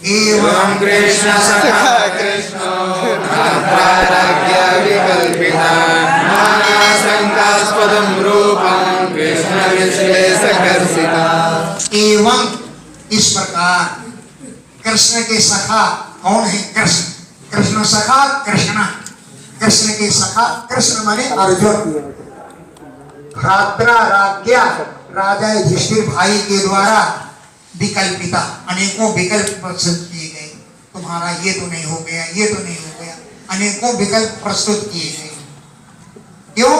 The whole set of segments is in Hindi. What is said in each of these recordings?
एवं कृष्ण सखा कृष्णो नात्राराज्ञ विकल्पिता नानाशंकास्पदं रूपं कृष्ण विश्लेषकर्षिता। एवं इस प्रकार कृष्ण के सखा कौन है? कृष्ण। कृष्ण सखा कृष्ण, कृष्ण के सखा कृष्ण माने अर्जुन। भ्रात्रा राज्ञा राजा युधिष्ठिर भाई के द्वारा विकल्पिता अनेकों विकल्प प्रस्तुत किए गए। तुम्हारा ये तो नहीं हो गया, ये तो नहीं हो गया, अनेकों विकल्प प्रस्तुत किए गए। क्यों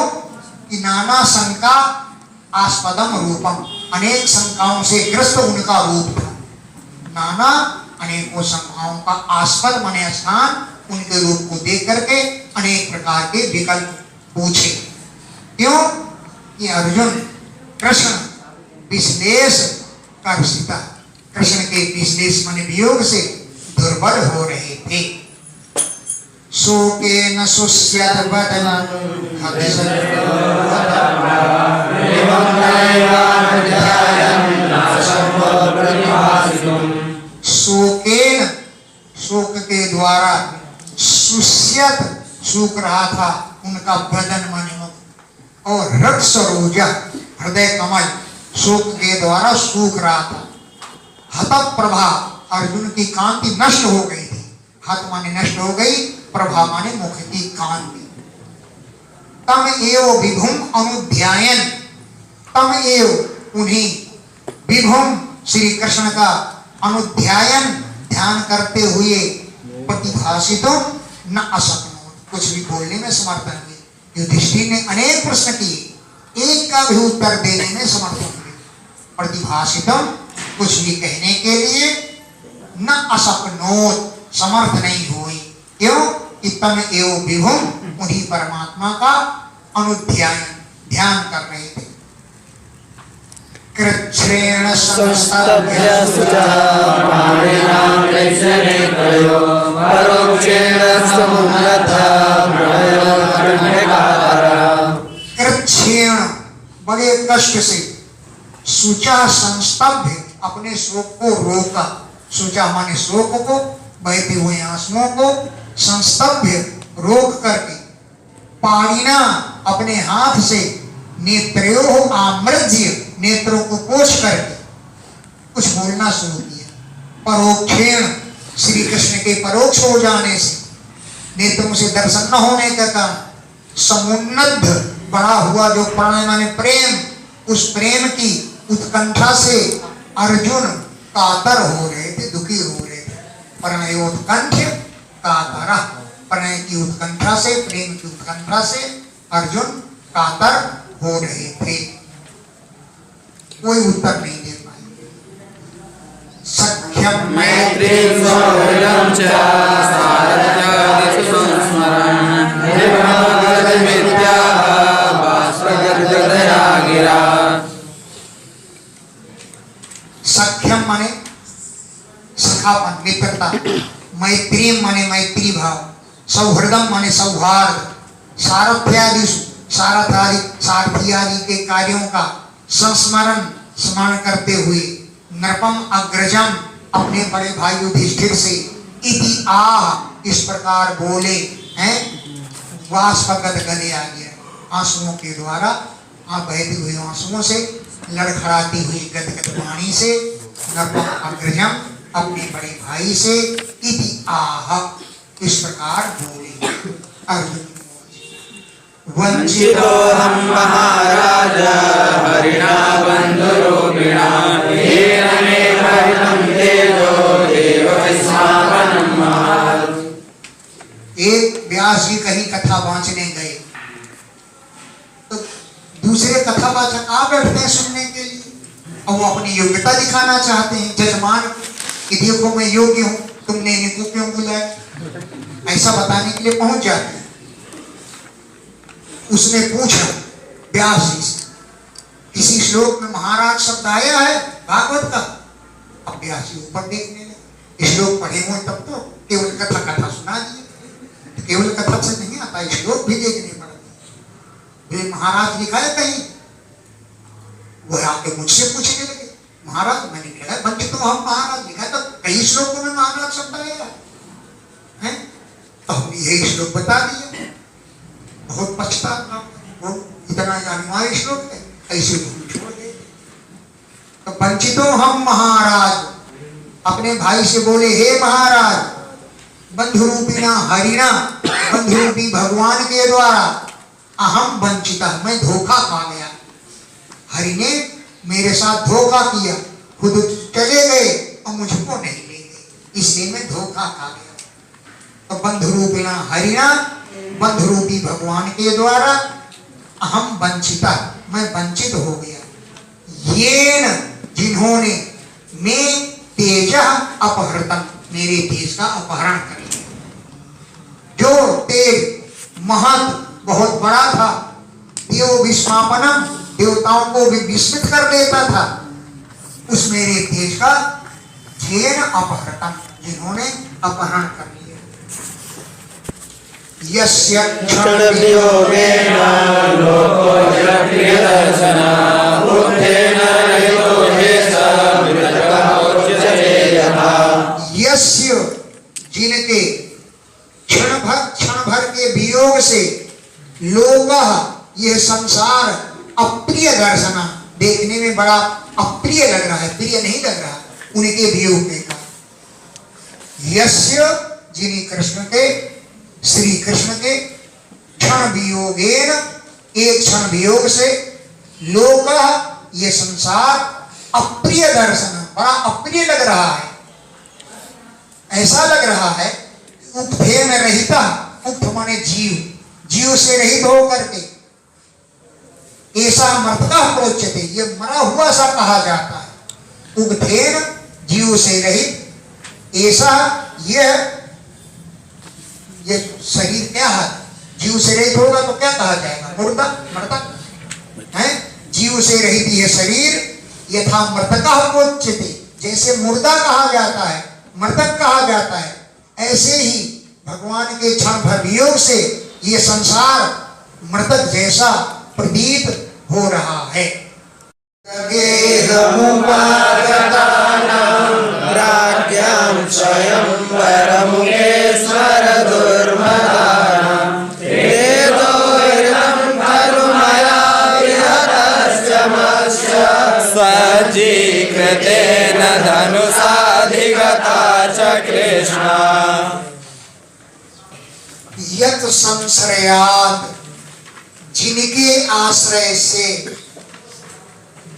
कि नाना शंका आस्पदम रूपम, अनेक शंकाओं से ग्रस्त उनका रूप था। नाना अनेकों शंकाओं का आस्पद माने स्थान उनके रूप को देख करके अनेक प्रकार के विकल्प पूछे। क्यों कि अर्जुन कृष्ण विश्लेष कर्षिता, कृष्ण के विश्लेष माने वियोग से दुर्बल हो रहे थे। शोकेन शुष्यत बदनं शोकेन, शोक के द्वारा, शुष्यत सूख रहा था उनका बदन माने मुख, और रक्त सरोजा हृदय कमल शोक के द्वारा सूख रहा था। हत प्रभा, अर्जुन की कांति नष्ट हो गई थी। हत माने नष्ट हो गई, प्रभा माने मुख की कांति। तम एव विभुम अनुध्यायन, तम एव उन्हीं विभुम श्री कृष्ण का अनुध्यायन ध्यान करते हुए प्रतिभाषितों न असक्नो, कुछ भी बोलने में समर्थ नहीं। युधिष्ठिर ने अनेक प्रश्न किए, एक का भी उत्तर देने में समर्थ हुए। प्रतिभाषितम, कुछ भी कहने के लिए न असक्नोत, समर्थ नहीं हुई। क्यों कि तम एव विभुम, उन्हीं परमात्मा का अनुध्यान ध्यान कर रहे थे। कृच्छ्रेण संस्तभ्य सुजा पाणिना कृष्णे त्रयो परोक्षेण समुन्नता प्रयो कर्णकारा। कृच्छ्रेण, बड़े कष्ट से, सुचा संस्तभ्य, अपने शोक को रोका। सुचा माने शोक को, बहते हुए आंसुओं को, संस्तभ्य रोक करके, पाणिना अपने हाथ से, नेत्रयोः आमृज्य, नेत्रों को पोंछ करके कुछ बोलना शुरू किया। परोक्षेण, श्री कृष्ण के परोक्ष हो जाने से, नेत्रों से दर्शन न होने का कारण, समुन्नत बढ़ा हुआ जो प्रणय माने प्रेम, उस प्रेम की उत्कंठा से अर्जुन कातर हो रहे थे, दुखी हो रहे थे। प्रणयोत्कंठ कातर, प्रणय की उत्कंठा से, प्रेम की उत्कंठा से अर्जुन कातर हो रहे थे। कोई उत्तर नहीं दे पाए। सख्यम मैत्री सौहृदं च सारथ्यादि संस्मरण विभागद विद्या बाष्पगर्दया गिरा। सख्यम माने सखापन, मित्रता। मैत्री माने मैत्री भाव। सौहृदम माने सौहार्द। सारथ्यादि, सारथी आदि के कार्यों का संस्मरण, स्मरण करते हुए नृपम अग्रजम, अपने बड़े भाई युधिष्ठिर से, इति आह, इस प्रकार बोले हैं। बाष्पगद गले आ गया, आंसुओं के द्वारा, बहती हुई आंसुओं से, लड़खड़ाती हुई गदगद वाणी से नृपम अग्रजम, अपने बड़े भाई से, इति आह, इस प्रकार बोले। अर्जुन वंचितोऽहं महाराज हरिणा बन्धुरूपिणा येन मे हरितं तेजो देवविस्मापनं महत्। एक व्यास जी कहीं कथा वांचने गए तो दूसरे कथावाचक आ बैठते हैं सुनने के लिए, और वो अपनी योग्यता दिखाना चाहते हैं। जजमान कि देखो मैं योग्य हूं, तुमने इनको क्यों बुलाया, ऐसा बताने के लिए पहुंच जाते हैं। उसने पूछा व्यास जी से, किसी श्लोक में महाराज शब्द आया है भागवत का? अब व्यास जी ऊपर देखने लगे, श्लोक पढ़े हुए तब तो केवल कथा कथा सुना दिए, तो केवल कथा से नहीं आता, श्लोक भी देखने पड़ते। वे महाराज लिखा है कहीं? वो आके मुझसे पूछने लगे, महाराज मैंने लिखा है वंचितो हम महाराज लिखा है, तो कई श्लोकों में महाराज भोलानाथ शब्द आएगा है? तो हम यही श्लोक बता दिए। बहुत पछतावा, वो इतना अनिवार्य श्लोक है, ऐसे भूल छोड़ दे। तो वंचितों हम महाराज, अपने भाई से बोले हे महाराज, बंधु रूपिणा हरिणा, बंधु रूपी भगवान के द्वारा अहम वंचिता, मैं धोखा खा गया। हरि ने मेरे साथ धोखा किया, खुद चले गए और मुझको नहीं ले गए, इसलिए मैं धोखा खा गया। तो बंधु रूपिणा हरिणा, बंधु रूपी भगवान के द्वारा अहम वंचिता, मैं वंचित हो गया। ये न, जिन्होंने मैं तेज अपहृतम, मेरे तेज का अपहरण कर लिया। जो तेज महत बहुत बड़ा था, देव विस्मापनम, देवताओं को भी विस्मित कर देता था, उस मेरे तेज का जेन अपहृतम, जिन्होंने अपहरण कर लिया। यस्य क्षण वियोगेन लोको जलप्रियदर्शना, बुद्धेन रहितो हेषा विरजः उच्यते यथा। यस्य, जिनके क्षण भर के वियोग से लोग, यह संसार अप्रिय दर्शना, देखने में बड़ा अप्रिय लग रहा है, प्रिय नहीं लग रहा उनके वियोग के कारण। यस्य, जिन्हें कृष्ण के, श्री कृष्ण के क्षण वियोगेन, एक क्षण वियोग से लोग, ये संसार अप्रिय दर्शन, बड़ा अप्रिय लग रहा है। ऐसा लग रहा है उक्थेन रहिता, उक्त माने जीव, जीव से रहित हो करके, ऐसा मृतका प्रोच्यते, ये मरा हुआ सा कहा जाता है। उक्थेन, जीव से रहित, ऐसा ये शरीर क्या है, जीव से रहित होगा तो क्या कहा जाएगा, मुर्दा, मृतक है। जीव से रहित यह शरीर यथा मृतका प्रोच्यते, जैसे मुर्दा कहा जाता है, मृतक कहा जाता है, ऐसे ही भगवान के क्षण भर वियोग से ये संसार मृतक जैसा प्रतीत हो रहा है। राज्ञां स्वयंवरमुखेश्वर दुर्मदानां, तेजोर्नं धर्मया विहतश्चमस्य, स्वजीकृतेन धनुषाधिगता च कृष्णा। यत संश्रयात्, जिनके आश्रय से,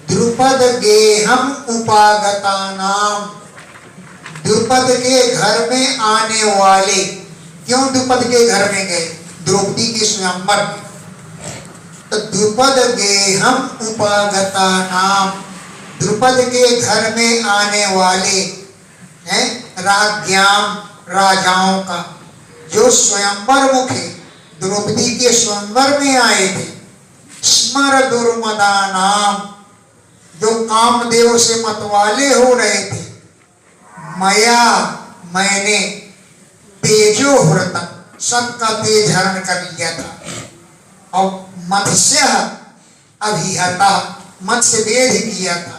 द्रुपद गेहम उपागता नाम, द्रुपद के घर में आने वाले। क्यों द्रुपद के घर में गए? द्रौपदी के स्वयंवर में। तो द्रुपद गेहम उपागता नाम, द्रुपद के घर में आने वाले हैं, राज्ञाम, राजाओं का, जो स्वयंवर मुखे द्रौपदी के स्वयंवर में आए थे। स्मर दुर्मदा नाम, जो कामदेव से मतवाले हो रहे थे। मया, मैंने, तेजो हृतम, सबका तेज हरण कर लिया था। और मत्स्य अभिहता, मत्स्य वेद किया था।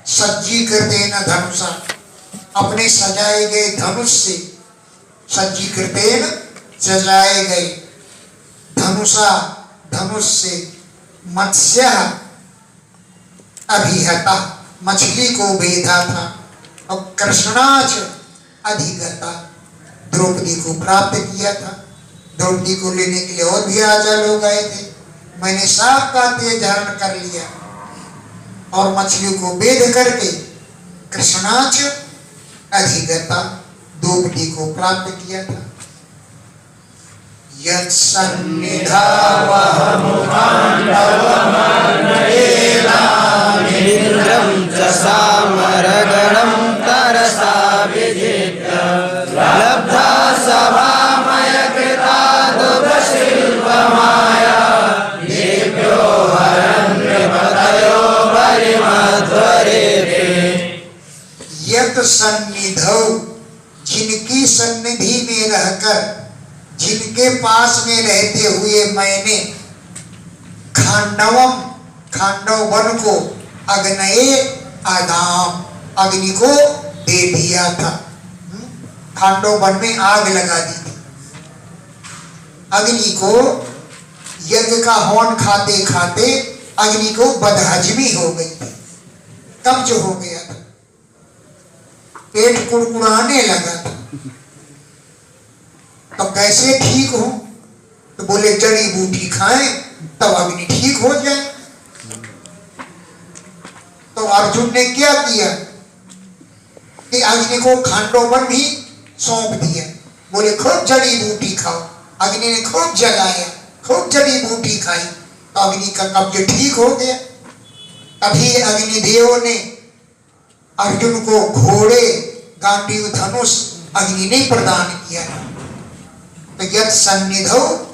सज्जीकृतेन धनुषा, अपने सजाए गए धनुष से, सज्जीकृतेन सजाए गए धनुषा, धनुष से, मत्स्य अभिहता, मछली को बेधा था। और कृष्णाच अधिगता, द्रौपदी को प्राप्त किया था। द्रौपदी को लेने के लिए और भी राजा लोग आए थे। मैंने सांप का तेज हरण कर लिया और मछली को बेध करके कृष्णाच अधिगता, द्रौपदी को प्राप्त किया था। इंद्रं च सामरगणं तरसा विजित्य, लब्धा सभामय कृता दुःखशिल्पमाया, देव्यो हरन्नृपतयो परिमध्वरेते। यत् सन्निधौ, जिनकी सन्निधि में रहकर, जिनके पास में रहते हुए मैंने खांडवम, खांडव वन को, अग्नये आदाम, अग्नि को दे दिया था। खांडव वन में आग लगा दी थी। अग्नि को यज्ञ का हवन खाते खाते अग्नि को बदहजमी हो गई थी, कब्ज हो गया था, पेट कुड़कुड़ाने लगा था। तो कैसे ठीक हो? तो बोले जड़ी बूटी खाएं तब अग्नि ठीक हो जाए। तो अर्जुन ने क्या किया कि अग्नि को खांडोवन भी सौंप दिया। बोले खूब जड़ी बूटी खाओ। अग्नि ने खूब जलाया, खूब जड़ी बूटी खाई, तो अग्नि का कब्ज ठीक हो गया। तभी अग्निदेव ने अर्जुन को घोड़े, गांडीव, धनुष अग्नि ने प्रदान किया। तो यत् सन्निधौ,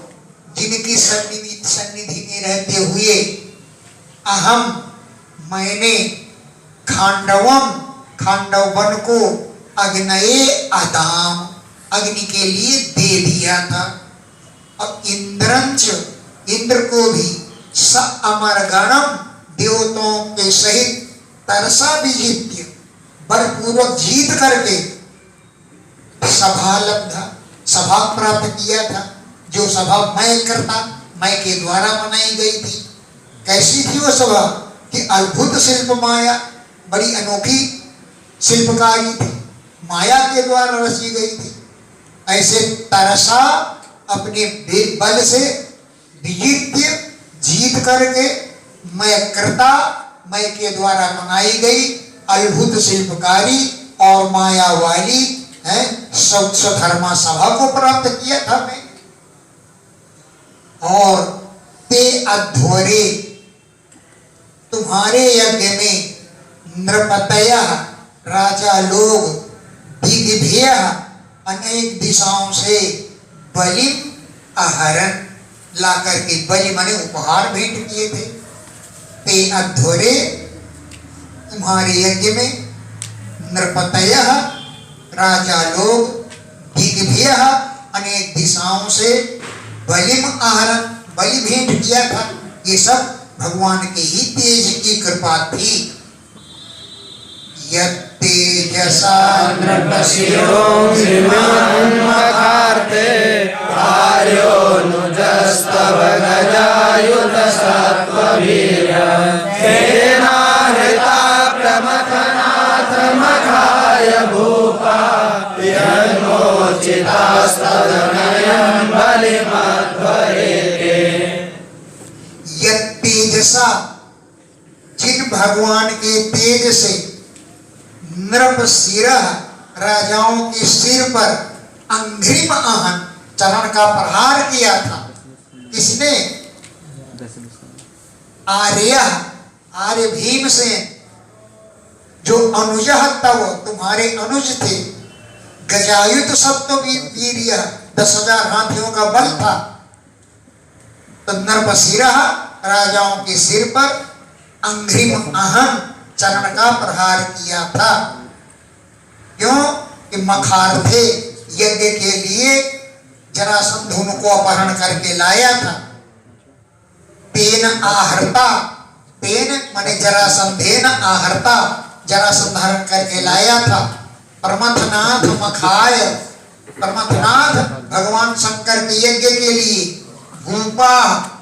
जिनकी सन्निधि में रहते हुए अहम, मैंने खांडवम, खांडव वन को अग्नये अदाम, अग्नि के लिए दे दिया था। अब इंद्रंच, इंद्र को भी स अमर गणम, देवताओं के सहित तरसा विजित्य, बलपूर्वक जीत करके सभा लब्धा, सभा प्राप्त किया था। जो सभा मैं करता, मैं के द्वारा बनाई गई थी। कैसी थी वो सभा कि अद्भुत शिल्प माया, बड़ी अनोखी शिल्पकारी थी, माया के द्वारा रची गई थी। ऐसे तरसा, अपने बल से विजित्य, जीत करके मैं करता, मैं के द्वारा बनाई गई अद्भुत शिल्पकारी और माया वाली है स्वधर्मा सभा को प्राप्त किया था मैं। और ते अध्वरे, तुम्हारे यज्ञ में नृपतय, राजा लोग, दिग्भ्य, अनेक दिशाओं से बलि आहरण ला करके, बलि माने उपहार भेंट किए थे। ते अध्वरे, तुम्हारे यज्ञ में नृपतय, राजा लोग, दिग्भ्य, अनेक दिशाओं से बलिम आहरण, बलि भेंट किया था। ये सब भगवान के ही तेज की कृपा थी। यत्तेजसा नृपशिरो मखार्ते आर्योनुजस्तव गजायुध सत्त्ववीर्य तेनाहृता प्रमथनाथ मखाय भूपा यन्मोचितास्तदनयं बलिमध्वरेते। यत्तेजसा, जिन भगवान के तेज से नृप सिरह, राजाओं के सिर पर अंघ्रिम आहन, चरण का प्रहार किया था। किसने? आर्य, आर्य भीमसेन, जो अनुजः तव, तुम्हारे अनुज थे। गजायुत सत्त्ववीर्य, 10,000 हाथियों का बल था। तो नृपशिरः, राजाओं के सिर पर अंघ्रिम आहन, चरण का प्रहार किया था। क्यों कि मखार थे, यज्ञ के लिए जरासंध उनको अपहरण करके लाया था। तेन आहर्ता, तेन माने जरासंधेन आहर्ता, जरासंध हरण करके लाया था। परमथनाथ मखाय, परमथनाथ भगवान शंकर के यज्ञ के लिए भूपा,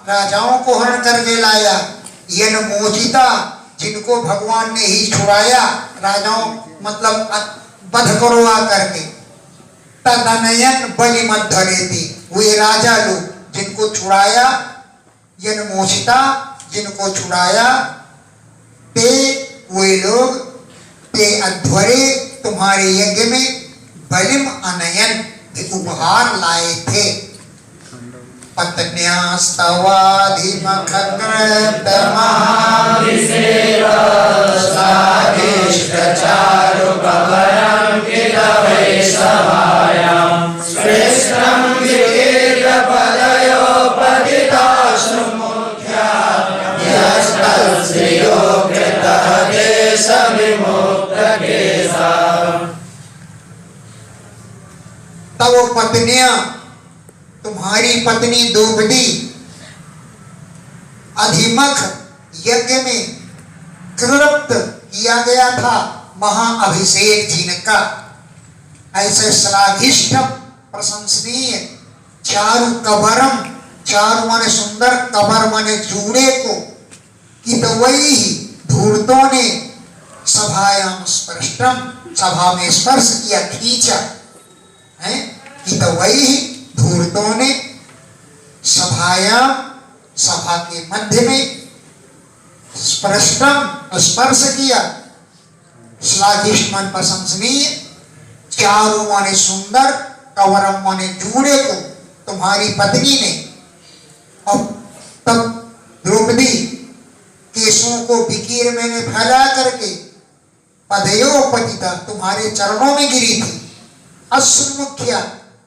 राजाओं को हरण करके लाया। यन मोचिता, जिनको भगवान ने ही छुड़ाया, राजाओं मतलब वध करवा करके। तदनयन बलिमध्वरेति, वे राजा लोग जिनको छुड़ाया, यन मोचिता, जिनको छुड़ाया, ते वे लोग, ते अध्वरे, तुम्हारे यज्ञ में बलिम अनयन, उपहार लाए थे। पतन्यास्तवाधिमखग्रतमादिष्टचारुकवयं किलवै सभायां श्रेष्ठं विकीर्यपदयो पतिताश्रुमुख्या यस्तत्श्रियो कृतः केशविमुक्तकेशः। तब वो पत्नियां, तुम्हारी पत्नी द्रौपदी अधिमख यज्ञ में कृप्त किया गया था महाअभिषेक जिनका। ऐसे श्लाघिष्ट प्रशंसनीय चारु कबरम, चारु माने सुंदर, कबर माने जूड़े को, कितवई धूर्तों ने सभायाम स्पर्शम, सभा में स्पर्श किया, खींचा है। कितवई धूर्तों ने सभायाम, सभा के मध्य में, स्पर्शम स्पर्श किया, श्लाघिष्ट मन प्रशंसनीय, चारु माने सुंदर, कवरम माने जूड़े को तुम्हारी पत्नी ने। और तब द्रौपदी केशों को विकीर मैंने फैला करके पदयो पतिता, तुम्हारे चरणों में गिरी थी। अश्रुमुख्या,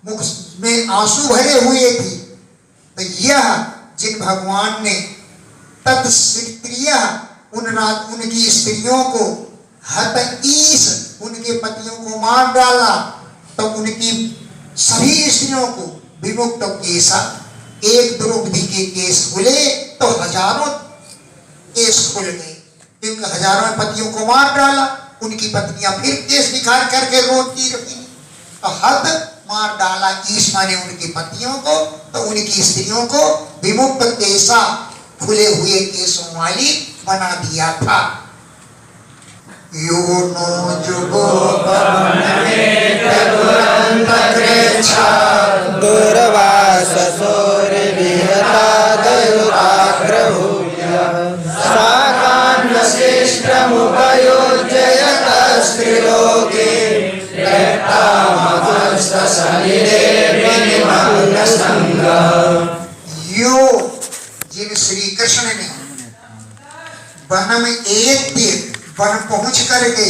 मुख में आंसू भरे हुए थी। तो यह जिन भगवान ने तत्स्त्रिया, उनकी स्त्रियों को हत ईस, उनके पतियों को मार डाला, तो उनकी सभी स्त्रियों को विमुक्त केसा, एक द्रौपदी के केस खुले तो हजारों केस खुल गए, क्योंकि हजारों पतियों को मार डाला। उनकी पत्नियां फिर केस निकाल करके रोती रही, तो हद मार डाला ईश माने उनकी पतियों को, तो उनकी स्त्रियों को विमुक्त केसा, खुले हुए केसों वाली बना दिया था। यो नो जुगो दुर्वाससोर विहता दयुराग्रभूय साकान्वशिष्टमुपयुज्ययतस्त्रिलोके यो जिन श्री कृष्ण ने वन में एक दिन वन पहुंच करके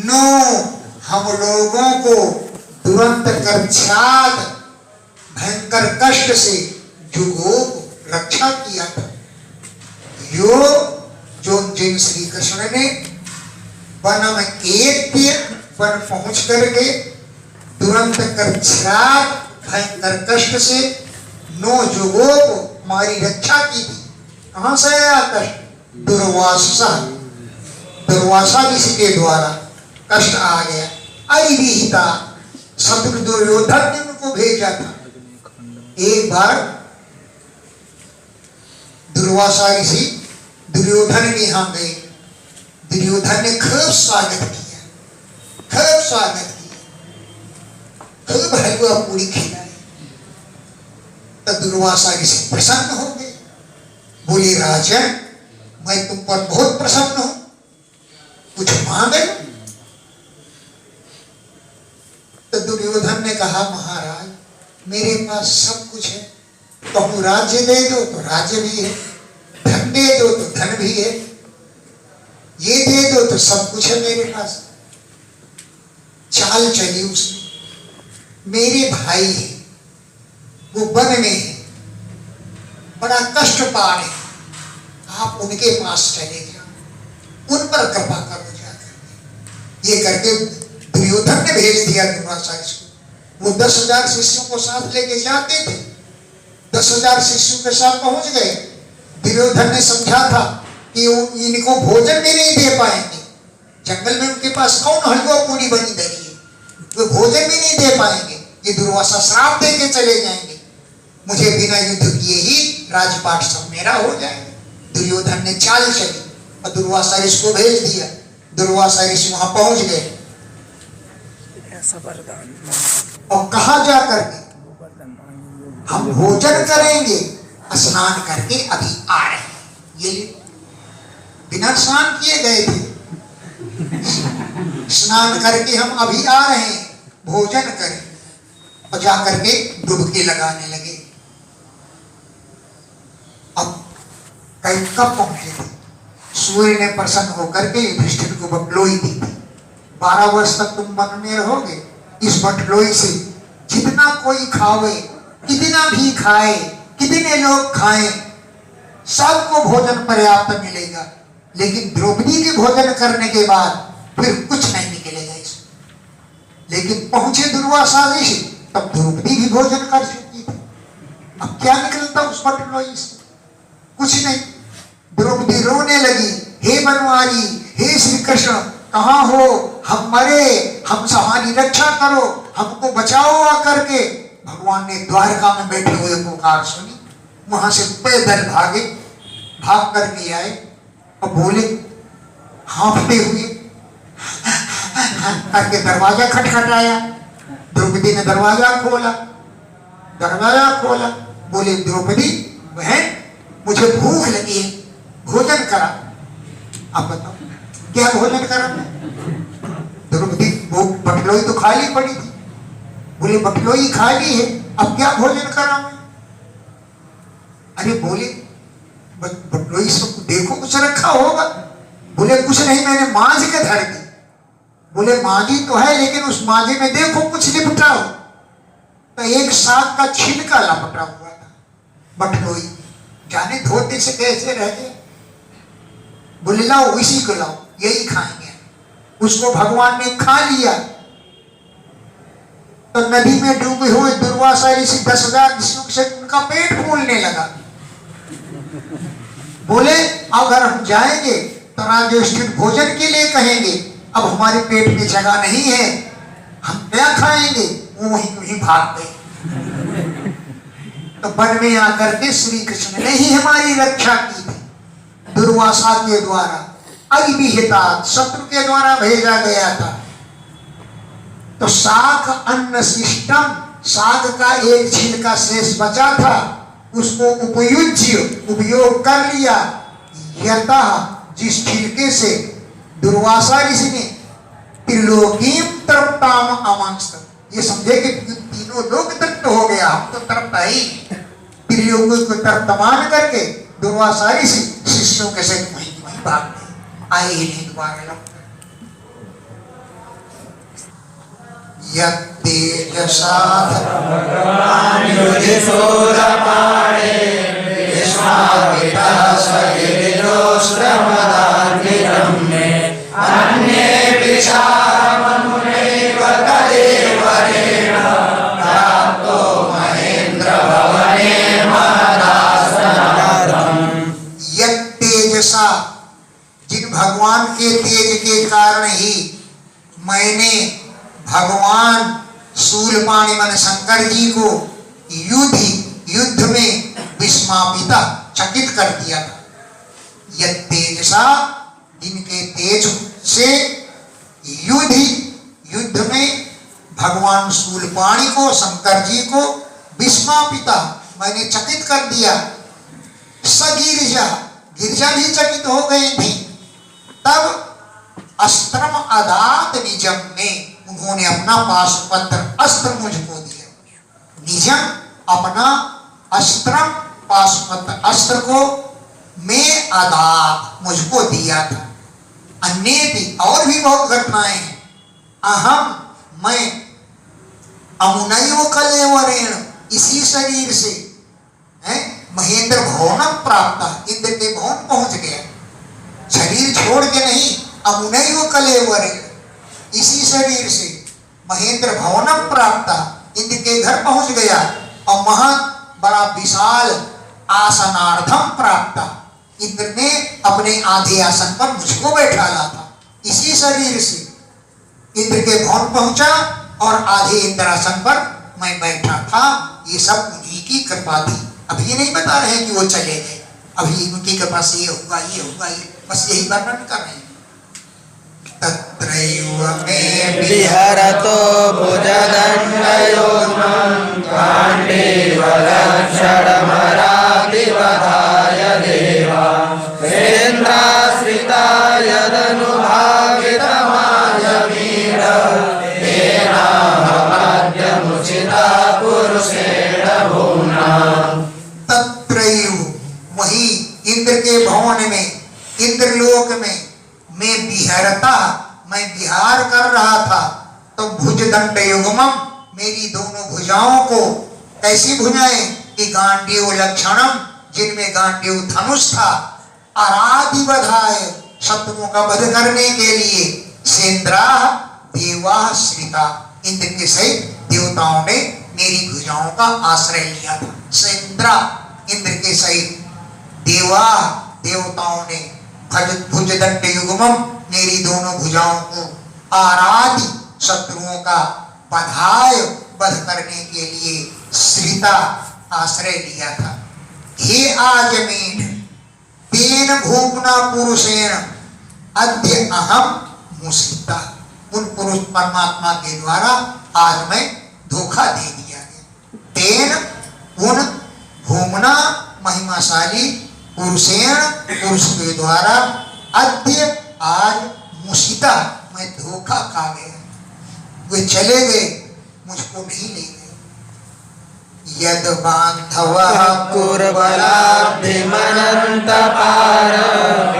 नो हम लोगों को तुरंत कर्छात भयंकर कष्ट से जुगो रक्षा किया था। यो जो जिन श्री कृष्ण ने वन में एक दिन वन पहुंच करके तुरंत कर्छात भयंकर कष्ट से नो जुगो को हमारी रक्षा की थी। कहां से आया कष्ट? दुर्वासा, दुर्वासा ऋषि के द्वारा कष्ट आ गया। अरिविहिता, शत्रु दुर्योधन ने उनको भेजा था। एक बार दुर्वासा ऋषि दुर्योधन के यहाँ गए। दुर्योधन ने खूब स्वागत किया, खूब स्वागत किया, खूब हलवा पूरी खिलाई। तो दुर्वासा ऋषि प्रसन्न हो गए, बोले राजन मैं तुम पर बहुत प्रसन्न हूं, कुछ मांगे? तो दुर्योधन ने कहा महाराज मेरे पास सब कुछ है, कहूं राज्य दे दो तो राज्य भी है, धन दे दो तो धन भी है, ये दे दो तो सब कुछ है मेरे पास। चाल चली उसने, मेरे भाई है वो वन में है, बड़ा कष्ट पा रहे, आप उनके पास चले जाओ, उन पर कृपा करो जाकर। ये करके दुर्योधन ने भेज दिया दुर्वासा को। वो 10,000 शिष्यों को साथ लेके जाते थे। 10,000 शिष्यों के साथ पहुंच गए। दुर्योधन ने समझा था कि इनको भोजन भी नहीं दे पाएंगे, जंगल में उनके पास कौन हलवा पूरी बनी धरी है, वो भोजन भी नहीं दे पाएंगे, ये दुर्वासा श्राप दे के चले जाएंगे, मुझे बिना युद्ध किए ही राजपाट सब मेरा हो जाएगा। दुर्योधन ने चाल चली और दुर्वासा ऋषि को भेज दिया। दुर्वासा ऋषि वहां पहुंच गए और कहा जाकर के हम भोजन करेंगे, स्नान करके अभी आ रहे हैं। ये बिना स्नान किए गए थे, स्नान करके हम अभी आ रहे हैं, भोजन करें। और जाकर के डुबकी लगाने लगे। अब कई कब पहुंचे थे? सूर्य ने प्रसन्न होकर के युधिष्ठिर को बटलोई दी थी। 12 वर्ष तक तुम वन में रहोगे, इस बटलोई से जितना कोई खावे, कितना भी खाए, कितने लोग खाएं, सबको भोजन पर्याप्त मिलेगा। लेकिन द्रौपदी के भोजन करने के बाद फिर कुछ नहीं निकलेगा इसमें। लेकिन पहुंचे दुर्वासा ऋषि, तब द्रौपदी भी भोजन कर चुकी थी। अब क्या निकलता उस बटलोई से? कुछ नहीं। द्रौपदी रोने लगी, हे बनवारी, हे श्री कृष्ण, कहाँ हो, हम मरे, हमसे हमारी रक्षा करो, हमको बचाओ आकर के। भगवान ने द्वारका में बैठे हुए पुकार सुनी, वहां से पैदल भागे, भाग करके आए और बोले हाँफते हुए करके दरवाजा खटखटाया। द्रौपदी ने दरवाजा खोला, बोले द्रौपदी बहन मुझे भूख लगी है, भोजन करा। आप बताओ क्या भोजन करा? द्रौपदी वो बटलोई तो खाली पड़ी थी। बोले बटलोई खाली है, अब क्या भोजन करा मैं? अरे बोले बटलोई सब देखो कुछ रखा होगा। बोले कुछ नहीं, मैंने मांझ के धर दी। बोले मांझी तो है, लेकिन उस मांझे में देखो कुछ लिपटा हो। तो एक साग का छिलका लपटा हुआ था। बटलोई जाने धोते से कैसे रह गए। बोले लाओ इसी को लाओ, यही खाएंगे। उसको भगवान ने खा लिया। तो नदी में डूबे हुए दुर्वासा ऋषि 10,000 ऋषियों से उनका पेट फूलने लगा। बोले अगर हम जाएंगे तो राजयोष्ठिर भोजन के लिए कहेंगे, अब हमारे पेट में जगह नहीं है, हम क्या खाएंगे? वो वहीं भाग गए। तो वन में आकर के श्री कृष्ण ने ही हमारी रक्षा की थी। दुर्वासा के द्वारा, अविहिता शत्रु के द्वारा भेजा गया था। तो साग अन्न सिस्टम, साग का एक छिलका शेष बचा था, उसको उपयोग कर लिया। यतः जिस छिलके से दुर्वासा ऋषि ने त्रिलोकीम तृप्ताम अमांस्त, ये समझे कि तीनों लोग तृप्त हो गया, हम तो तृप्त ही। त्रिलोकों को तृप्तमान करके दुर्वासा ऋषि शिष्यों के साथ वहीं भाग गए, आए ही नहीं दोबारा। यत्तेजसा भगवान् युधिष्ठिरपाणे विश्वामित्रः सगिरिजोऽस्त्रमदान्वितं मे अन्ये विचारमनुनैव तदेव रेण प्राप्तो महेन्द्रभवने महदासनार्थम्। यत्तेजसा, जिन भगवान के तेज के कारण ही मैंने भगवान शूलपाणि मन शंकर जी को युद्ध में विस्मापिता, चकित कर दिया था। यह तेजसा, जिनके तेज से युद्ध में भगवान शूलपाणि को, शंकर जी को विस्मापिता, मैंने चकित कर दिया। सगिरिजा, गिरिजा भी चकित हो गई थी। तब अस्त्रम अदात निजम ने, उन्होंने अपना पाशुपत्र अस्त्र मुझको दिया। निजम अपना अस्त्रम पाशुपत्र अस्त्र को मैं अदात मुझको दिया था। अन्य भी और भी बहुत घटनाएं हैं। अहम मैं अमुनैव कलेवरेण, इसी शरीर से महेंद्र भवनम प्राप्त, इंद्र के भवन पहुंच गया। शरीर छोड़ के नहीं, अमुनैव कलेवरेण, इसी शरीर से महेंद्र भवनम प्राप्त, इंद्र के घर पहुंच गया। और महत बड़ा विशाल आसनार्थम प्राप्त, इंद्र ने अपने आधे आसन पर मुझको बैठाला था। इसी शरीर से इंद्र के भवन पहुंचा और आधे इंद्रासन पर मैं बैठा था। ये सब उन्हीं की कृपा थी। अभी ये नहीं बता रहे कि वो चले गए, अभी उनकी कृपा से ये होगा, बस यही वर्णन कर रहे हैं। तत्रैव मे विहरतो भुजदण्डयोग्मं गाण्डीवलक्षणमरादिवधाय देवा सेन्द्राश्रिता यदनुभावितमायमीर तेनाहमाद्यमुचिता पुरुषेण भूम्ना। तत्रैव, वही इंद्र के भवन में, इंद्रलोक में मैं विहरता, मैं विहार कर रहा था। तो भुजदंड युग्मम, मेरी दोनों भुजाओं को कैसी भुजाएं कि गांडीव लक्षणम, जिनमें गांडीव धनुष था, आराधि बधाय, शत्रुओं का वध करने के लिए, सेन्द्रा देवा श्रिता, इंद्र के सहित देवताओं ने मेरी भुजाओं का आश्रय लिया था। सेन्द्रा, इंद्र के सहित, देवा, देवताओं ने भुजदंड युग्मम, मेरी दोनों भुजाओं को आराध्य शत्रुओं का बधाय वध करने के लिए श्रिता आश्रय लिया था। हे आजमीन तेन भूपना पुरुषेण अद्य अहम मुसीता, उन पुरुष परमात्मा के द्वारा आज मैं धोखा दे दिया गया। तेन उन भूमना महिमाशाली पुरुषेण पुरुष के द्वारा अद्य आज मुसीता मैं धोखा खा गया। वे चले गए, मुझको नहीं ले गए। यद बांधवः कुर्बलाब्धिमनंत पार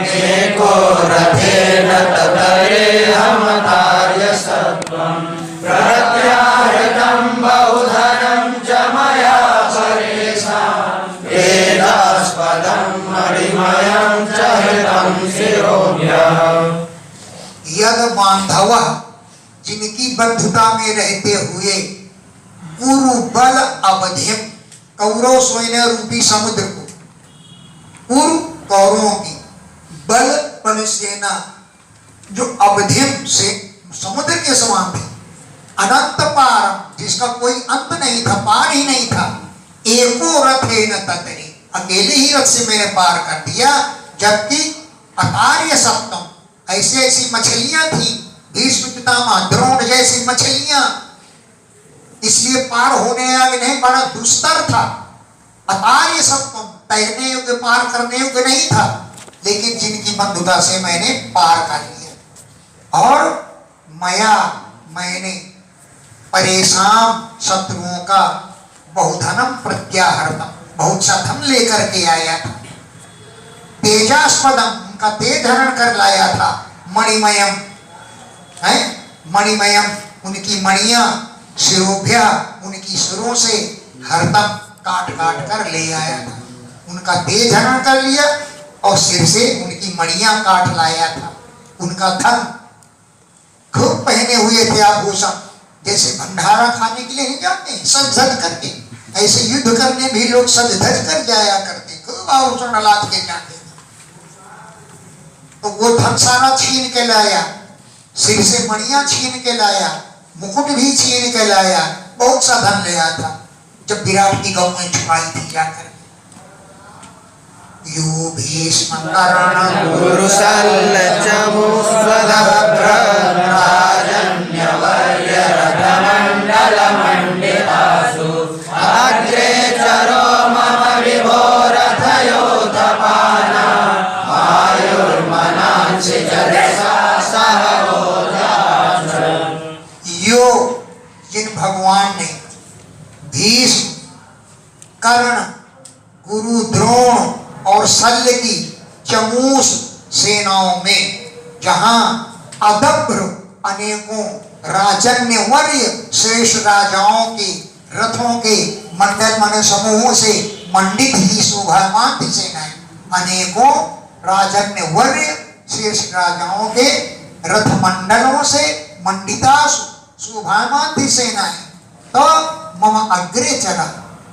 एको रथेन ततरेहम कार्य सत्वं प्रत्याहृतं बहुधनं च मया परेषां वेदास्पदं मणिमयं च हृतं शिरोभ्यः। यद बांधवः जिनकी बंधुता में रहते हुए गुरु बल अवधिम कौरव सैन्य रूपी समुद्र को, गुरु कौरवों की बल बल सेना जो अवधिम से समुद्र के समान थी, अनंत पार जिसका कोई अंत नहीं था, पार ही नहीं था। एको रथे न ततरे, अकेले ही रथ से मैंने पार कर दिया। जबकि अकार्य सप्तम ऐसी ऐसी मछलियां थी, भीष्म पितामह द्रोण जैसी मछलियां, इसलिए पार होने आगे नहीं, बड़ा दुस्तर था। अकार्य सप्तम तैरने योग्य पार करने योग्य नहीं था, लेकिन जिनकी बंधुता से मैंने पार कर लिया। और मैंने परेशान शत्रुओं का बहुधनम प्रत्याहृतम, बहुत सा धन लेकर के आया था। तेजास्पदम उनका तेज हरण कर लाया था। मणिमयम है, मणिमयम उनकी मणियां, शिरोभ्या उनकी सिरों से हरदम काट काट कर ले आया था। उनका तेज हरण कर लिया और सिर से उनकी मणियां काट लाया था। उनका धन खूब पहने हुए थे आभूषण, जैसे भंडारा खाने के लिए नहीं जाते सज धज करके, ऐसे युद्ध करने भी लोग सज धज कर जाया करते, खूब आभूषण लाद के जाते। तो वो धन सारा छीन के लाया, सिर से मणियां छीन के लाया, मुकुट भी छीन के लाया, बहुत सा धन ले आया था। जब विराट की गौ में छुपाई थी जाकर, यो भीष्म कर्ण गुरुशल्यचमुस्वदभ्रराजन्यवर्यरथमण्डलमण्डितासु अग्रे चरो मम विभो रथयोथपाना आयुर्मनांसि जलसा सहवोजाच। यो जिन भगवान ने भीष्म, कर्ण, गुरु द्रोण और शल्य की चमूस सेनाओं में जहां अदभ्र अनेकों राजन्यवर्य श्रेष्ठ राजाओं के रथों के मंडल मन समूहों से मंडित ही शोभायमान थी सेनाएं, अनेकों राजन्यवर्य श्रेष्ठ राजाओं के रथ मंडलों से मंडिता शोभायमान थी सेनाएं। तो मम अग्रे चला,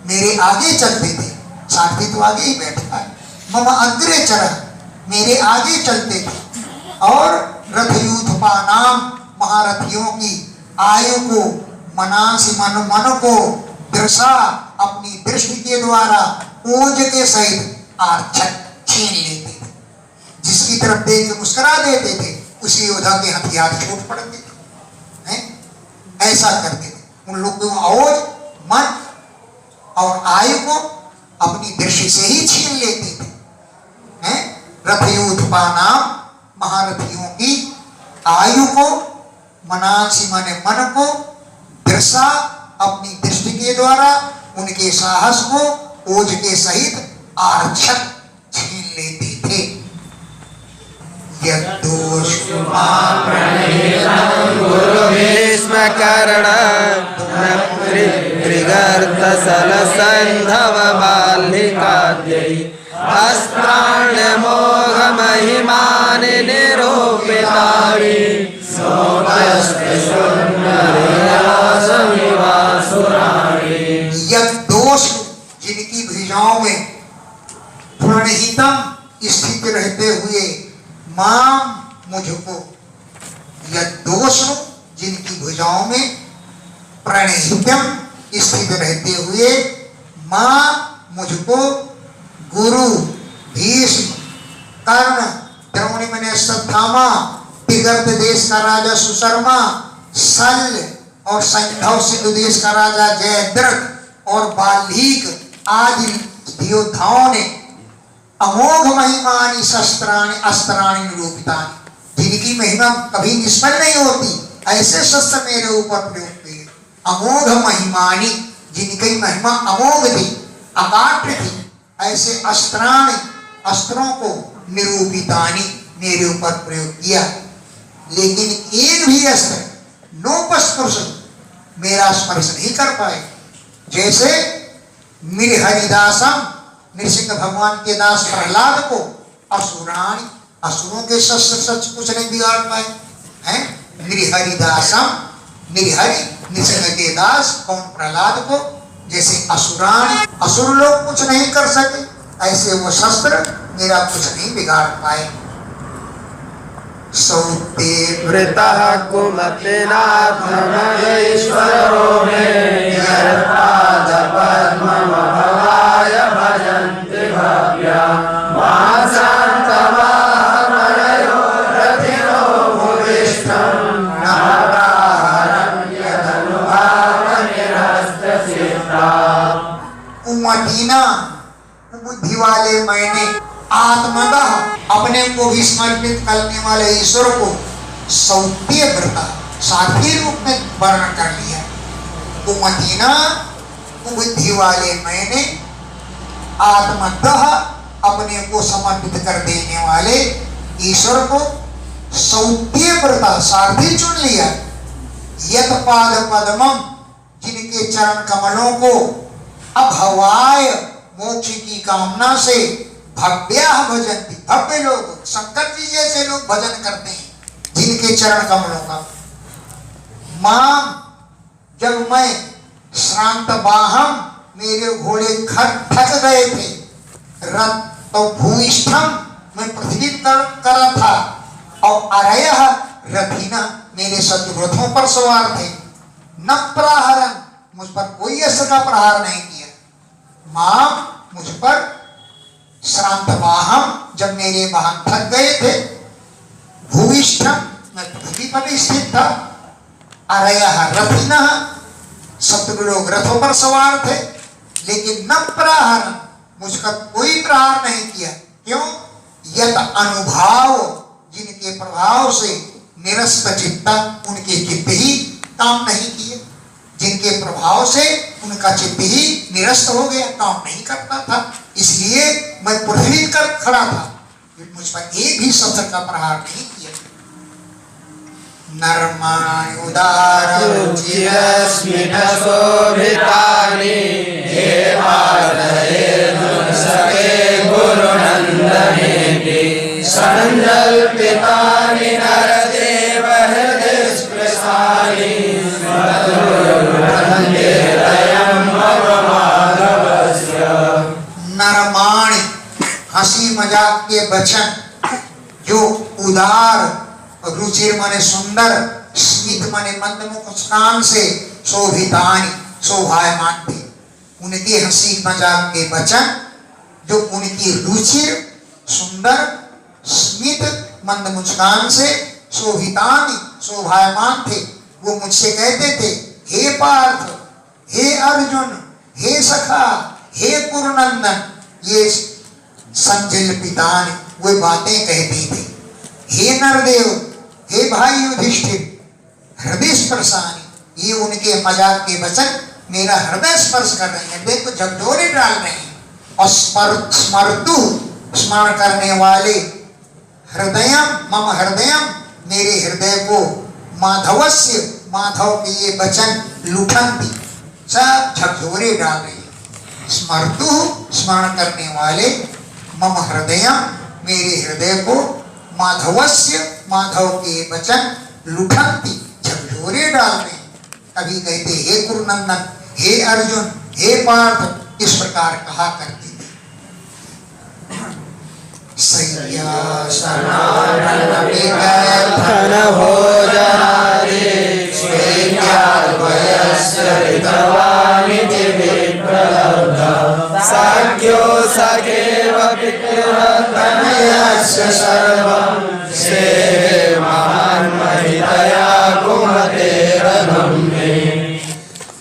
मेरे आगे चलते थे, सारथी तो आगे ही बैठा है। मम अग्रे चला, मेरे आगे चलते थे। और रथयूथपा नाम महारथियों की आयु को मनासी मन को दृशा अपनी दृष्टि के द्वारा ओज के सहित आर्छक छीन लेते थे। जिसकी तरफ देख के मुस्कुरा देते थे, उसी योद्धा के हथियार छूट पड़ते थे। ऐसा करते थे। उन लोगों ओज, मन और आयु को अपनी दृष्टि से ही छीन लेते थे। रथयूथपा नाम महारथियों की आयु को मनासी मन को दृशा अपनी दृष्टि के द्वारा उनके साहस को ओज के सहित आरक्षक छीन लेते थे। गुरु भीष्म कर्ण त्रिगर्तसलसन्धव बालिकाद्यै अस्त्राण्यमोघ महिमानि निरूपितानि दोष जिनकी भुजाओं में प्रणहितम स्थित रहते हुए माम मुझको प्रणहितम स्थित रहते हुए मां मुझको गुरु भीष्म कर्ण द्रोणी मैंने सत्थामा पिगर्त देश का राजा सुशर्मा शल्य और सैंधव सिंधु देश का राजा जयद्रथ और बाल्मीक आदि योद्धाओं ने अमोघ महिमानी शस्त्राणी अस्त्राणी निरूपितानि, जिनकी महिमा कभी निष्फल नहीं होती, ऐसे शस्त्र मेरे ऊपर प्रयोग किए। अमोघ महिमानी, जिनकी महिमा अमोघ थी, अकाट्य थी, ऐसे अस्त्राणी अस्त्रों को निरूपितानि मेरे ऊपर प्रयोग किया। लेकिन एक भी अस्त्र नोपस्पर्श मेरा स्पर्श नहीं कर पाए। जैसे मेरे हरिदासम नृसिंह भगवान के दास प्रहलाद को असुराणी, असुरों के शस्त्र सच कुछ नहीं बिगाड़ पाए हैं। मेरे हरिदासम, मेरे हरि नृसिंह के दास कौन प्रहलाद को जैसे असुराणी, असुर लोग कुछ नहीं कर सके, ऐसे वो शस्त्र मेरा कुछ नहीं बिगाड़ पाए। सौते वृतः कुमतिनाथमगैश्वरो मे यत्पादपद्ममभवाय भजन्ति भव्या मासान्तमाहमनयो रथिनो भुविष्ठं नमकाहरं यदनुभावनिरस्तसिद्धा। उमतीना बुद्धि वाले मैंने आत्मतः अपने को भी समर्पित करने वाले ईश्वर को सौत्य व्रता साथी रूप में वर्णन कर लिया। कुमतीना बुद्धि वाले मैंने आत्मतः अपने को समर्पित कर देने वाले ईश्वर को सौत्य व्रता सारथी चुन लिया। यत पाद पद्मम, जिनके चरण कमलों को अभवाय मोक्ष की कामना से भव्या भजन्ति, भव्य लोग शंकर जी जैसे लोग भजन करते हैं जिनके चरण कमलों का। मां, जब मैं श्रांत बाहम, मेरे घोड़े थक गए थे, रथ तो भूइष्ठम, मैं पृथ्वी कर था, और अरयः रथीना, मेरे शत्रु रथों पर सवार थे। न प्रहरन, मुझ पर कोई अस्त्र का प्रहार नहीं किया। मां, मुझ पर श्रांत वाहम, जब मेरे वाहन थक गए थे, भूविष्ठम, मैं पृथ्वी पर स्थित था, अरयः रथिनः, शत्रु लोग रथों पर सवार थे, लेकिन न प्रहर, मुझका कोई प्रहार नहीं किया। क्यों? यत अनुभाव, जिनके प्रभाव से निरस्त चित्ता, उनके चित्त ही काम नहीं किए, जिनके प्रभाव से उनका चित्त ही निरस्त हो गया, काम नहीं करता था, इसलिए मैं पृथ्वी कर खड़ा था, मुझ पर एक भी शस्त्र का प्रहार नहीं किया। नर्माणि उदाररुचिरस्मितशोभितानि देवादयेर्नुसके गुरुनन्दनेति सञ्जल्पितानि नरदेव हृदि स्पृशानि नरमाणि, हंसी मजाक के वचन जो उदार, रुचिर माने सुंदर, स्मित माने मंद मुस्कान से शोभितानि, शोभायमान थे। उनके हंसी मजाक के वचन जो उनकी रुचिर, सुंदर, स्मित, मंद मुस्कान से शोभितानि, शोभायमान थे। वो मुझसे कहते थे, हे पार्थ, हे अर्जुन, हे सखा, हे कुरुनंदन, ये संजल्पितानि, वे बातें कहते थे। हे नरदेव, हे भाई युधिष्ठिर, हृदय स्पर्शानि, ये उनके मजाक के वचन मेरा हृदय स्पर्श कर रहे हैं, हृदय को झकझोरे डाल रहे हैं। और स्मर्तु, स्मरण करने वाले, हृदयम मम हृदयम, मेरे हृदय को माधवस्य, माधव के ये वचन लुठंती, सब झकझोरे डाल रहे हैं। स्मर्तु, स्मरण करने वाले, मम हृदयम, मेरे हृदय को माधवस्य, माधव के वचन लुठंती, झकझोरे डाल रहे हैं। कभी कहते हे कुरुनंदन, हे अर्जुन, हे पार्थ, इस प्रकार कहा करते थे। धन भोजनादि यस्य सर्वं से महान महितया कुमते रघम में।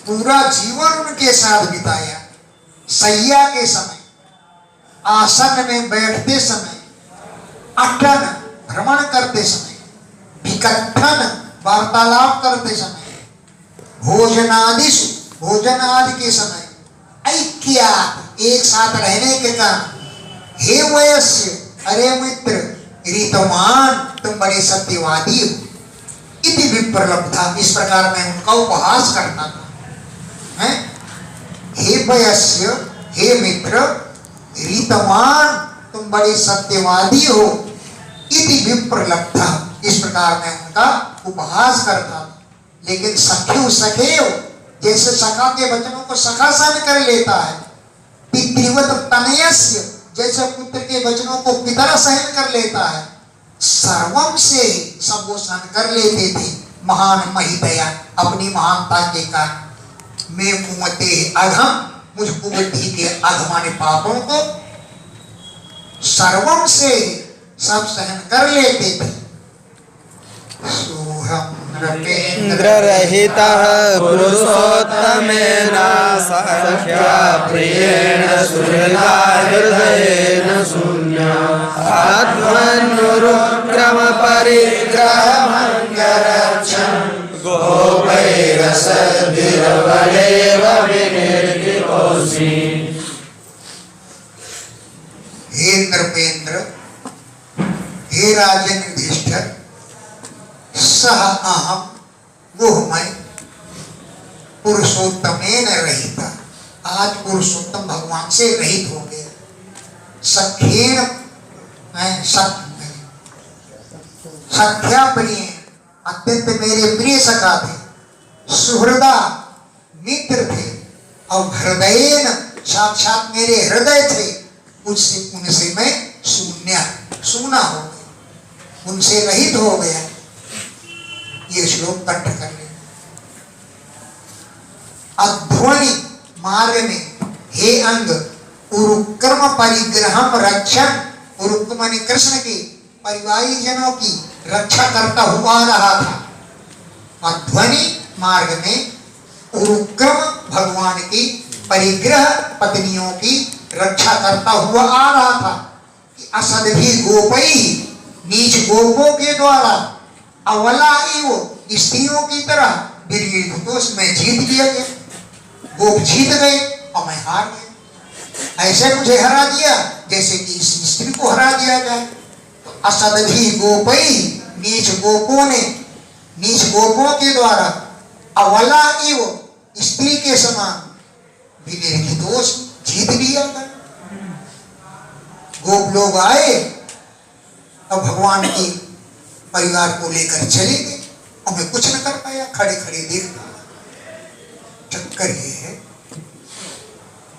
पूरा जीवन उनके साथ बिताया। सैया के समय, आसन में बैठते समय, अटन भ्रमण करते समय, विकथन वार्तालाप करते समय, भोजन आदि के समय, ऐक्या एक साथ रहने के कारण, हे वयस्य, अरे मित्र, रीतमान, तुम बड़े सत्यवादी हो, इति विप्रलब्धा, इस प्रकार मैं उनका उपहास करता था। हैं? हे वयस्य, हे मित्र, रीतमान, तुम बड़े सत्यवादी हो, इति विप्रलब्धा, इस प्रकार मैं उनका उपहास करता। लेकिन सख्यु सखेव, जैसे सखा के वचनों को सखा सहन कर लेता है, पितृवत तनयस्य, जैसे पुत्र के वचनों को पिता सहन कर लेता है, सर्वम से सब वो सहन कर लेते थे। महान महितया, अपनी महानता के कारण, मैं कुमते अधम, मुझ कुबुद्धि के अधमाने पापों को सर्वम से सब सहन कर लेते थे। सोहम इंद्र रहितः पुरुषोत्तमेन सख्या प्रियेण सुहृदा हृदयेन शून्य आत्मनुरुक्रम परिग्रहमङ्गरक्षन् गोपैरसद्भिर्वरेव विनिर्गितोऽसि। हे नृपेंद्र, हे राजन युधिष्ठिर, सह अहम, वो मैं, पुरुषोत्तमेन रहिता, आज पुरुषोत्तम भगवान से रहित हो गए। सख्येन, सख्या प्रिय, अत्यंत मेरे प्रिय सखा थे, सुहृदा मित्र थे, और हृदयेन, साक्षात मेरे हृदय थे, उनसे मैं सूना हो गया, उनसे रहित हो गया। ये श्लोक कंठ कर ले। अध्वनि मार्ग में, हे अंग, उरुक्रम परिग्रहम रक्षण, उरुक्रम माने कृष्ण के परिवारी जनों की रक्षा करता हुआ रहा था। अध्वनि मार्ग में उरुक्रम भगवान की परिग्रह पत्नियों की रक्षा करता हुआ आ रहा था कि असदभी गोपई, नीच गोपों के द्वारा, अवला वो स्त्रियों की तरह विनिर्घुतोष में जीत लिया गया। गोप जीत गए और मैं हार गया। ऐसे मुझे हरा दिया जैसे कि इस स्त्री को हरा दिया जाए। असदभी गोपई, नीच गोपों ने, नीच गोपों के द्वारा, अवला वो स्त्री के समान विनिर्घुतोष जीत लिया गया। गोप लोग आए और भगवान की परिवार को लेकर चले गए और मैं कुछ न कर पाया, खड़े खड़े देखता। चक्कर ये है,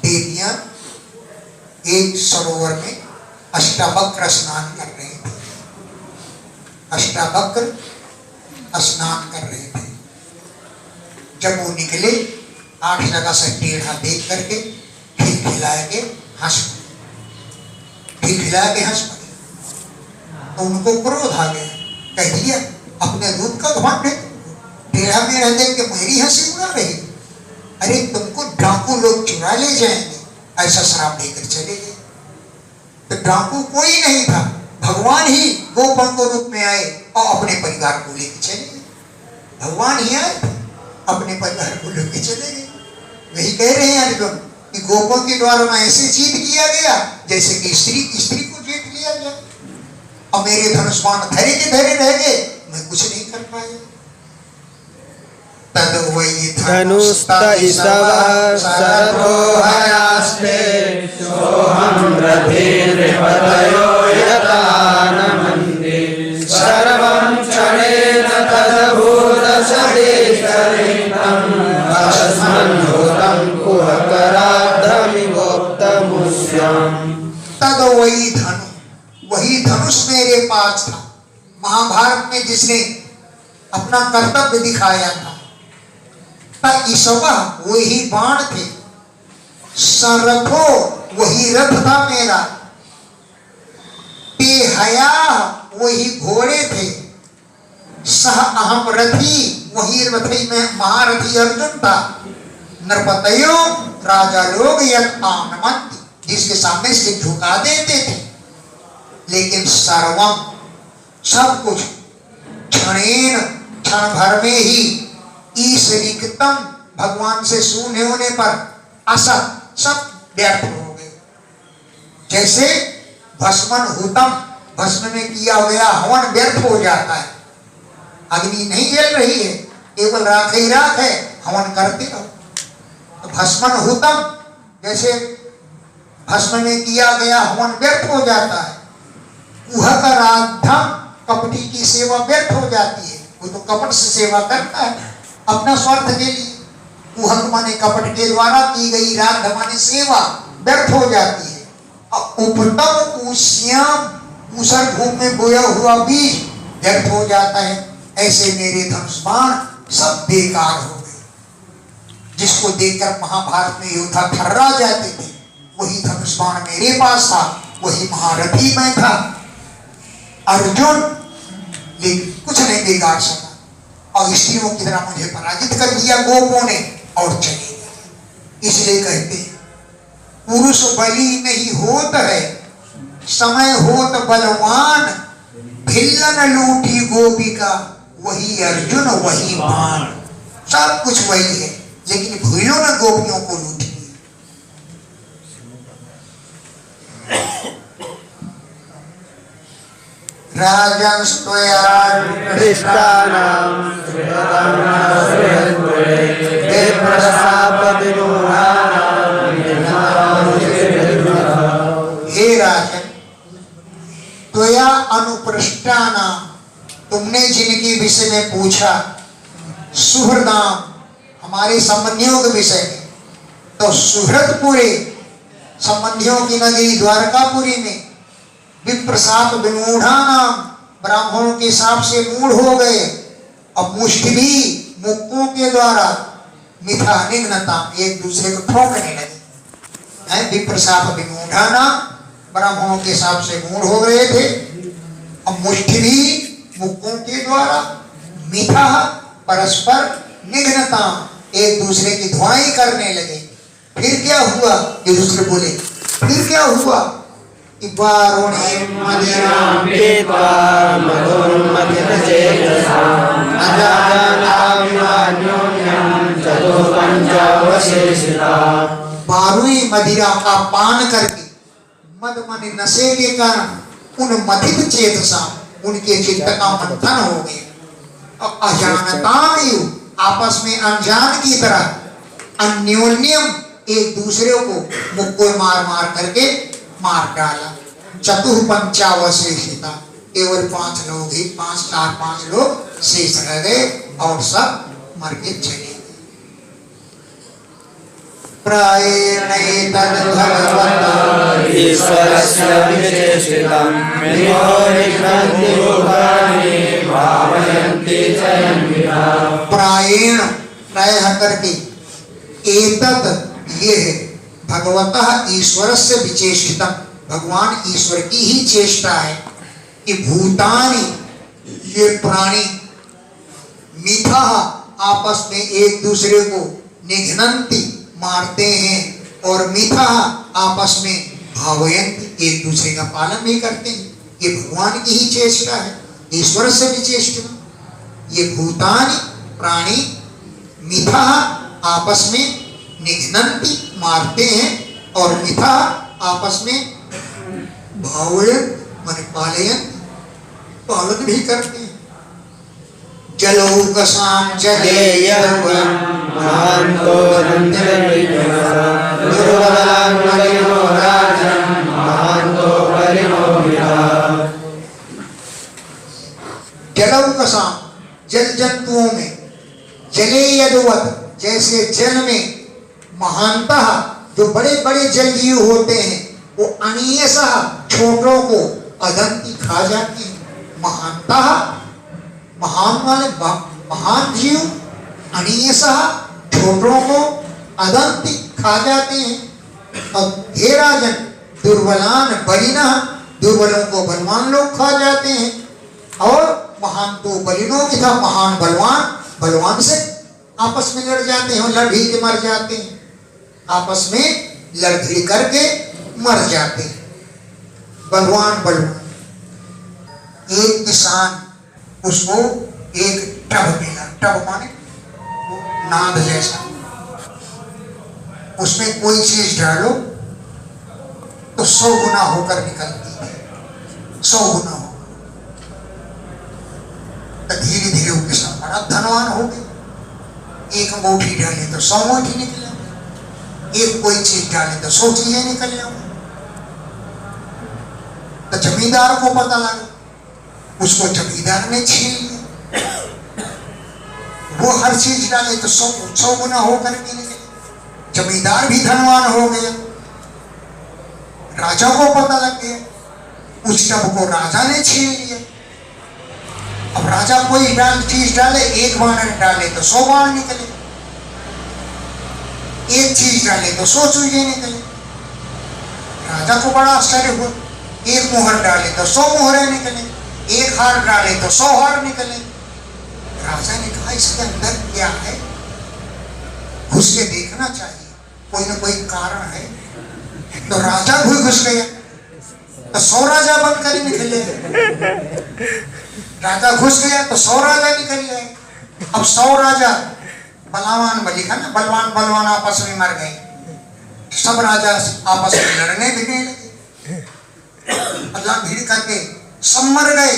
देवियां एक सरोवर में अष्टावक्र स्नान कर रहे थे। अष्टावक्र स्नान कर रहे थे। जब वो निकले, 8 जगह से टेढ़ा देख करके खिलखिला के हंस पड़े। तो उनको क्रोध आ गया, कह दिया अपने रूप का घमंड है, टेढ़ा में रह के मेरी हंसी उड़ा रही। अरे तुमको डाकू लोग चुरा ले जाएंगे, ऐसा श्राप देकर चले गए। तो डाकू कोई नहीं था, भगवान ही गोपन को रूप में आए और अपने परिवार को लेकर चले गए। भगवान ही आए अपने परिवार को लेकर चले गए। वही कह रहे हैं अर्जुन कि गोपों के द्वारा मैं ऐसे जीत किया गया जैसे कि स्त्री को जीत लिया गया, और मेरे धनुष्मान धरे के धरे रह गए, मैं कुछ नहीं कर पाया। तद वै धनुस्तैषवः सर्वोहयास्ते सोऽहं रथेर्पतयो यथा न मन्ये सर्वं क्षणेन तदभूत सदेशरितं अस्मन्नोतं कुहकराद्धमिवोक्तमुष्यम्। तद वै धनु, वही धनुष मेरे पास था, महाभारत में जिसने अपना कर्तव्य दिखाया था। ईशवा वही बाण थे, सरथो वही रथ था मेरा, ते हया वही घोड़े थे, सह अहम रथी वही रथी में महारथी अर्जुन था, नरपतयो राजा लोग यत आनमंत जिसके सामने से झुका देते थे, लेकिन सर्वम सब कुछ क्षणेन क्षण भर में ही ईश्वरिकतम भगवान से शून्य होने पर असत सब व्यर्थ हो गए। जैसे भस्मन हुतम भस्म में किया गया हवन व्यर्थ हो जाता है, अग्नि नहीं जल रही है, केवल राख ही राख है, हवन करते रहो। तो भस्मन हुतम जैसे भस्म में किया गया हवन व्यर्थ हो जाता है, कुहक राधम कपटी की सेवा व्यर्थ हो जाती है। वो तो कपट से सेवा करता है अपना स्वार्थ के लिए, कुहक माने कपट के द्वारा की गई राध माने सेवा व्यर्थ हो जाती है। उपतम कुश्याम ऊसर भूमि में बोया हुआ बीज व्यर्थ हो जाता है। ऐसे मेरे धनुष बाण सब बेकार हो गए। जिसको देखकर महाभारत में योद्धा थर्रा जाते थे, वही धनुष बाण मेरे पास था, वही महारथी मैं था अर्जुन, लेकिन कुछ नहीं बिगाड़ सका और स्त्रियों की तरह मुझे पराजित कर दिया गोपों ने और चले गए। इसलिए कहते हैं पुरुष बली नहीं होत है, समय होत बलवान, भिल्लन लूटी गोपिका वही अर्जुन वही बाण। सब कुछ वही है, लेकिन भूलों ने गोपियों को लूटी। राजन स्तोया हे राजन, त्वया अनुपृष्टाना तुमने जिनके विषय में पूछा, सुहृदाम हमारे संबंधियों के विषय में, तो सुहृदपुरे संबंधियों की नगरी द्वारकापुरी में विप्रसाप विमूढ़ा नाम ब्राह्मणों के हिसाब से मूढ़ हो गए, अब मुष्टि मुक्कों के द्वारा मिथा निघ्नता एक दूसरे को ठोकने लगे। विप्रसाप विमूढ़ा नाम ब्राह्मणों के हिसाब से मूढ़ हो गए थे, अब मुष्टि मुक्कों के द्वारा मिथा परस्पर निघ्नता एक दूसरे की धुआई करने लगे। फिर क्या हुआ? ये दूसरे बोले फिर क्या हुआ? बारुई मदिरा का पान करके मद मन नशे के कारण उन मथित चेतसा उनके चित्त का मंथन हो गया। अजानता आपस में अनजान की तरह अन्योन्यम एक दूसरे को मुक्को मार मार करके मार डाला। चतुर्पंचावशेषिता केवल 5 लोग ही 5 लोग शेष रह गए और सब मर के चले गए। प्रायेण भगवता ईश्वरस्य विचेष्टितं निगोरिग्रन्थि भूतानि भावयन्ति जयन्विता। प्रायेण प्रायः करके एतत् ये है भगवतः ईश्वर से विचेष्टितम भगवान ईश्वर की ही चेष्टा है कि भूतानि ये प्राणी मिथा आपस में एक दूसरे को निघ्नन्ति मारते हैं और मिथा आपस में भावयन्ति एक दूसरे का पालन भी करते हैं। ये भगवान की ही चेष्टा है, ईश्वर से विचेष्टितम। ये भूतानि प्राणी मिथा आपस में निघ्नन्ति मारते हैं और मिथा आपस में भावयन माने पालन भी करते हैं। जलौकसाम जले यज्ञं महान्तो दुर्बलान् बलिनो राजन् महान्तो बलिनो विराट्। जलौकसाम जल जंतुओं में जले यदवत जैसे जल में महानतः जो बड़े बड़े जल जीव होते हैं वो अनियसः छोटों को अदंती खा जाते हैं। महानतः महान वाले महान जीव अनियसः छोटों को अदंती खा जाते हैं। और हे राजन दुर्बलान बलिनः दुर्बलों को बलवान लोग खा जाते हैं, और महान तो बलिनों की था, महान बलवान बलवान से आपस में लड़ जाते हैं, लड़ भी के मर जाते हैं, आपस में लड़ भी करके मर जाते हैं। बलवान बलवान। एक किसान, उसको एक टब मिला, टब माने नाद जैसा, उसमें कोई चीज डालो तो 100 गुना होकर निकलती है, 100 गुना हो। तो धीरे धीरे वो किसान बड़ा धनवान हो गया। एक अंगूठी डाले तो 100 अंगूठी निकले, एक कोई चीज डाले तो 100 चीजें निकल जाओ। तो जमींदार को पता लगा, उसको जमींदार ने छीन लिया। वो हर चीज डाले तो 100 गुना होकर के निकले, जमींदार भी धनवान हो गया। राजा को पता लग गया, उस टब को राजा ने छीन लिया। अब राजा कोई चीज डाले, एक बाण डाले तो 100 बाण निकले, एक चीज डाले तो 100 चीजें निकले। राजा को बड़ा आश्चर्य हुआ, एक मोहर डाले तो 100 मोहरें निकले, एक हार डाले तो 100 हार निकले। राजा ने कहा इसके अंदर क्या है, घुस के देखना चाहिए, कोई ना कोई कारण है। तो राजा घुस गया, तो 100 राजा बनकर ही निकले। राजा घुस गया तो 100 राजा निकल गए। अब 100 राजा बलवान लिखा ना, बलवान बलवान आपस में मर गए। सब राजा आपस में लड़ने भिड़ने लगे, अल्लाह भीड़ करके सब मर गए,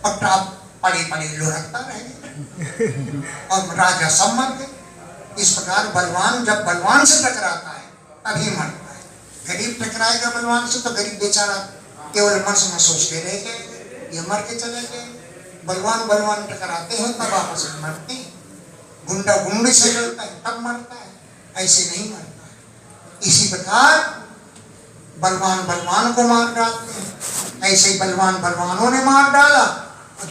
और टाप पड़ी पड़ी लुढ़कता रह गया, और राजा सब मर गए। इस प्रकार बलवान जब बलवान से टकराता है तभी मरता है। गरीब टकराएगा बलवान से तो गरीब बेचारा केवल मन से सोचते रह गए, ये मर के चले गए। बलवान बलवान टकराते हैं तब आपस में मरते हैं। गुंडा गुंडे से लड़ता है तब मरता है, ऐसे नहीं मरता है। इसी प्रकार बलवान बलवान को मार डालते हैं, ऐसे ही बलवान बलवानों ने मार डाला,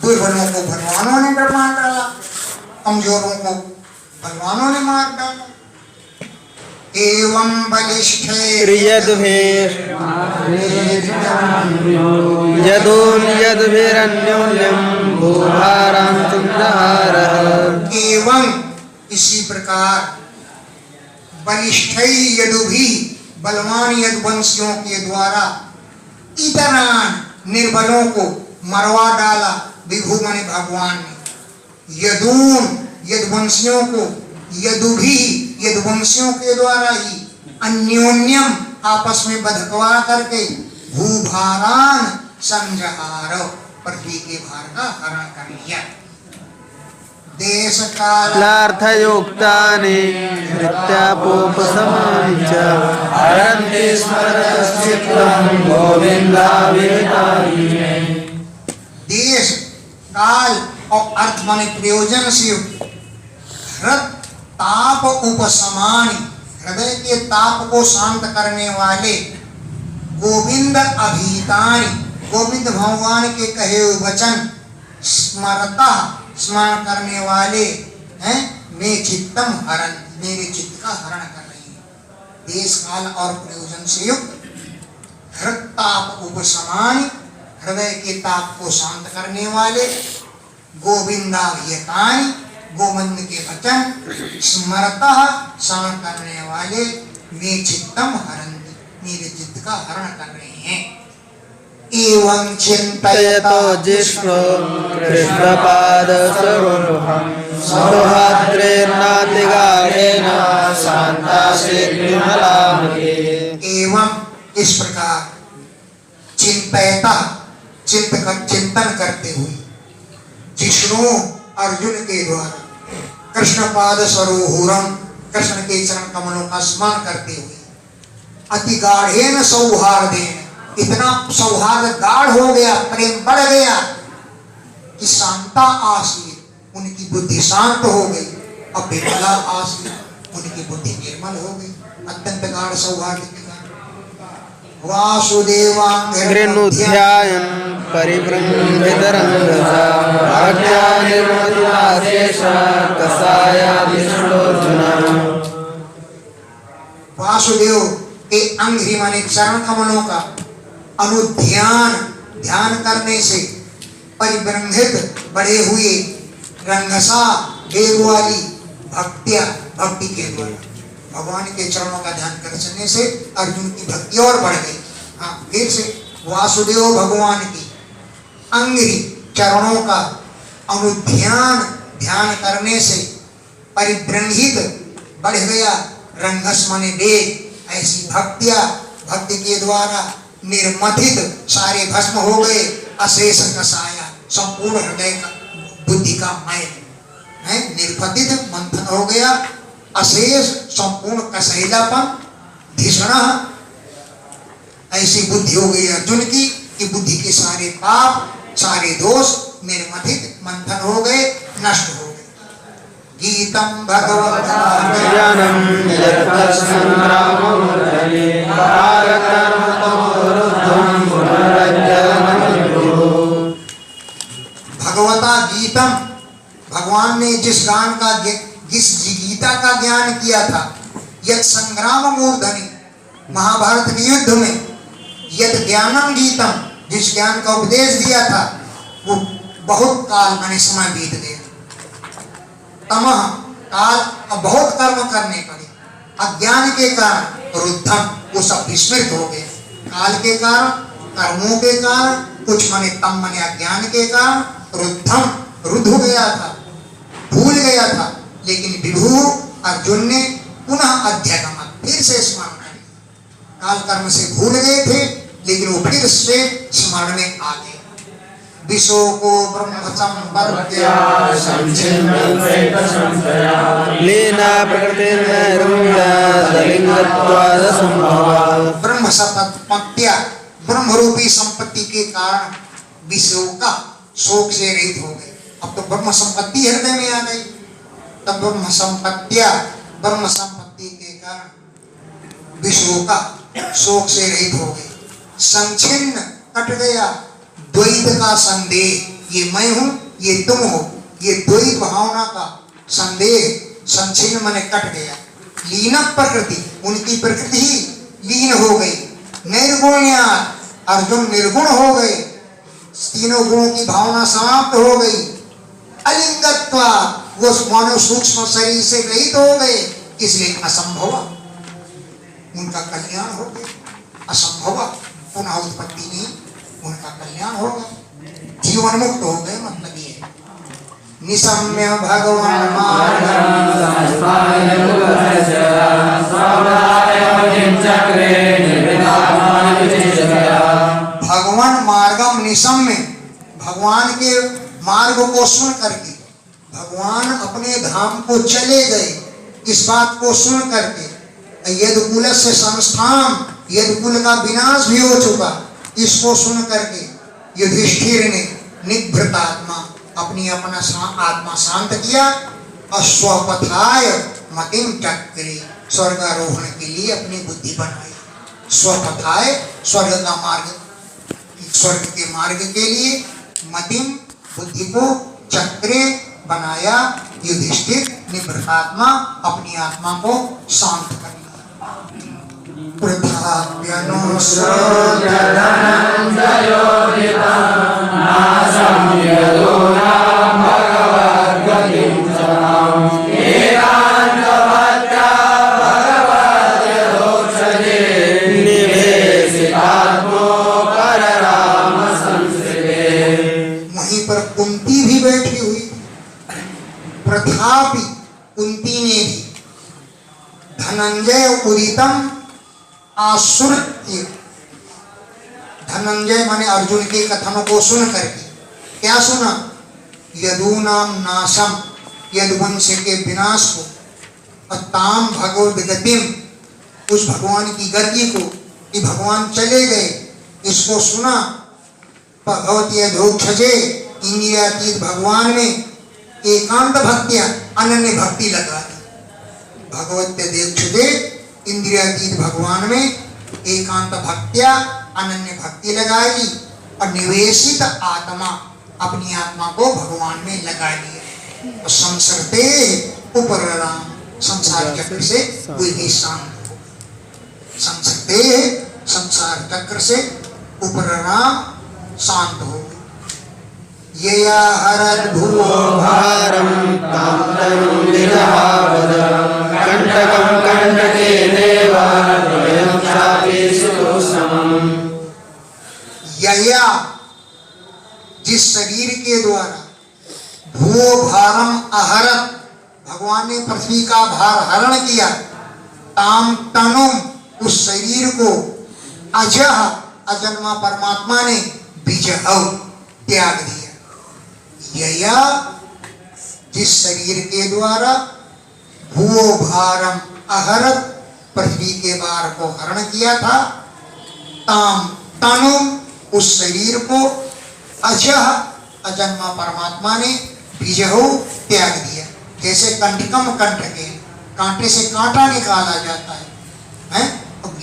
दुर्बलों को बलवानों ने मार डाला, कमजोरों को बलवानों ने मार डाला। एवं एवं इसी प्रकार बलिष्ठै यदुभिः बलवान यदुवंशियों के द्वारा इतरान निर्बलों को मरवा डाला विभु माने भगवान ने। यदून यदुवंशियों को, यदुभी यदुवंशियों के द्वारा ही अन्योन्यम आपस में बधकवा करके भूभारान संजहार पृथ्वी के भार का हरण कर लिया। देश कालार्थयुक्तानि नित्यापोपशमानि च हरन्ति स्मरतश्चित्तं गोविन्दाविरतानि। देश काल और अर्थ माने प्रयोजन से युक्त, हृत ताप उपशमानि हृदय के ताप को शांत करने वाले, गोविंद अभीतानि गोविंद भगवान के कहे हुए वचन, स्मरता स्मरण करने वाले हैं, मैं चित्तम हरण मेरे चित्त का हरण कर रही है। देश काल और प्रयोजन से युक्त, हृत ताप उपशमानि हृदय के ताप को शांत करने वाले, गोविंदाभियतानि गोविंद के वचन, स्मरता स्मरण करने वाले, मैं चित्तम हरण मेरे चित्त का हरण कर रहे हैं। एवं चिंतयतो जिष्णु कृष्णपाद स्वरूपं सौहार्द्रेणातिगाढेन शान्तासिद्धिमलामहे। एवं इस प्रकार चिंतयता चिंतन करते हुए, जिष्णु अर्जुन के द्वारा कृष्णपाद स्वरूहूरम कृष्ण के चरण कमलों का स्मरण करते हुए, अति गाढ़ेन सौहार्देन इतना सौहार्द गाढ़ हो गया, प्रेम बढ़ गया कि शांता आसीत उनकी बुद्धि शांत हो गई, अब विमला आसीत उनकी बुद्धि निर्मल हो गई। अत्यंत गाढ़ सौहार्द के कारण वासुदेवांघ्रिनुध्यायन् परिबृंहितरंगसा भक्त्या निर्मलाशेषा कसायादिष्णोऽर्जुन। वासुदेव के अंघ्रि माने चरण कमलों का अनुध्यान ध्यान करने से परिब्रंहित बढ़े हुए रंगसा वेग वाली भक्ति के द्वारा भगवान के चरणों का ध्यान करने से अर्जुन की भक्ति और बढ़ गई। हाँ, फिर से वासुदेव भगवान की अंग्री चरणों का ध्यान करने से परिब्रंहित बढ़ गया रंगस माने वेग। ऐसी भक्ति के द्वारा निर्मथित सारे भस्म हो गए। अशेष कसाया संपूर्ण हृदय का बुद्धि का मैल है निर्पतित मंथन हो गया। अशेष संपूर्ण कसैलापन धिषणा ऐसी बुद्धि हो गई अर्जुन की कि बुद्धि के सारे पाप सारे दोष निर्मथित मंथन हो गए, नष्ट हो गए। गीतम भगवता ज्ञानम यत् संग्रामोदरे कारकर्मतमोरुद्धं पुनरज्जनमयो। भगवता गीतम, भगवान ने जिस गीता का ज्ञान किया था, यत् संग्राम मूर्धनि, महाभारत के युद्ध में यत् ज्ञानम गीतम, जिस ज्ञान का उपदेश दिया था वो बहुत काल माने समय बीत गया। तमह काल, अब बहुत कर्म करने पड़े, अज्ञान के कारण रुद्धम, वो सब विस्मृत हो गए। काल के कारण, कर्मों के कारण, कुछ माने तम माने अज्ञान के कारण रुद्धम, रुद्ध हो गया था, भूल गया था। लेकिन विभु अर्जुन ने पुनः अध्यगम, फिर से स्मरण कर, काल कर्म से भूल गए थे लेकिन वो फिर से स्मरण में आ गए। विशो को ब्रह्म संवर्त्य लीना प्रकृतिर्नैरुण्या दलिंगत्वाद संभवा। ब्रह्म संपत्तिया, ब्रह्म रूपी संपत्ति के कारण विषयों का शोक से रहित हो गए। अब तो ब्रह्म संपत्ति हृदय में आ गई, तब ब्रह्म संपत्तिया, ब्रह्म संपत्ति के कारण विषयों का शोक से रहित हो गए। संचिन्न, कट गया द्वैत का संदेह, ये मैं हूं ये तुम हो, ये द्वैत भावना का संदेह संचिन्न माने कट गया। लीन प्रकृति, उनकी प्रकृति ही लीन हो गई। निर्गुण्या, अर्जुन निर्गुण हो गए, तीनों गुणों की भावना समाप्त हो गई। अलिंगत्वा, वो मानव सूक्ष्म शरीर से रहित हो गए, इसलिए असंभव, उनका कल्याण हो गया। असंभव, पुनः उत्पत्ति नहीं, उनका कल्याण होगा, जीवन मुक्त हो गए। मतलब ये निशम्य भगवान भगवान मार्गम निशम्य, भगवान के मार्ग को सुन करके भगवान अपने धाम को चले गए। इस बात को सुन करके यदुकुल से संस्थान, यदुकुल का विनाश भी हो चुका, इसको सुन करके युधिष्ठिर ने निभृतात्मा, अपनी अपना आत्मा शांत किया और स्वपथाय मतिम चक्रे, स्वर्गारोहण के लिए अपनी बुद्धि बनाई। स्वपथाय, स्वर्ग का मार्ग, स्वर्ग के मार्ग के लिए मतिम, बुद्धि को चक्रे बनाया। युधिष्ठिर निभृतात्मा, अपनी आत्मा को शांत करना। वहीं पर कुंती भी बैठी हुई, प्रथापि कुंती ने भी धनंजय उदितम आश्रुत्य, धनंजय माने अर्जुन के कथनों को सुन करके क्या सुना? यदूनाम नाशम, यदुवंश के विनाश को, ताम भगवद गतिम, उस भगवान की गति को, कि भगवान चले गए, इसको सुना। भगवती अधोक्षजे, इंद्रियातीत भगवान में एकांत भक्तियां, अनन्य भक्ति लगा दी। भगवती अधोक्षजे, इंद्रियातीत भगवान में एकांत भक्तियां, अनन्य भक्ति लगाई और निवेशित आत्मा, अपनी आत्मा को भगवान में लगा लिया। और संसरते उपराम, संसार चक्र से कोई भी शांत हो। संसरते, संसार चक्र से उपराम, शांत हो गए। यया हरद भुवो भारं तां तनुं निजहावद कंटकं कंटके देवा द्वयं चापि सुसमम्। यया जिस शरीर के द्वारा भूो भारम अहरत भगवान ने पृथ्वी का भार हरण किया, ताम तनुम उस शरीर को अजह अजन्मा परमात्मा ने विजहव त्याग दिया। यया जिस शरीर के द्वारा भूो भारम अहरत पृथ्वी के भार को हरण किया था, ताम तनुम उस शरीर को अजह अजन्मा परमात्मा ने विजहो त्याग दिया। जैसे कंटकम कंटके, कांटे से कांटा निकाला जाता है,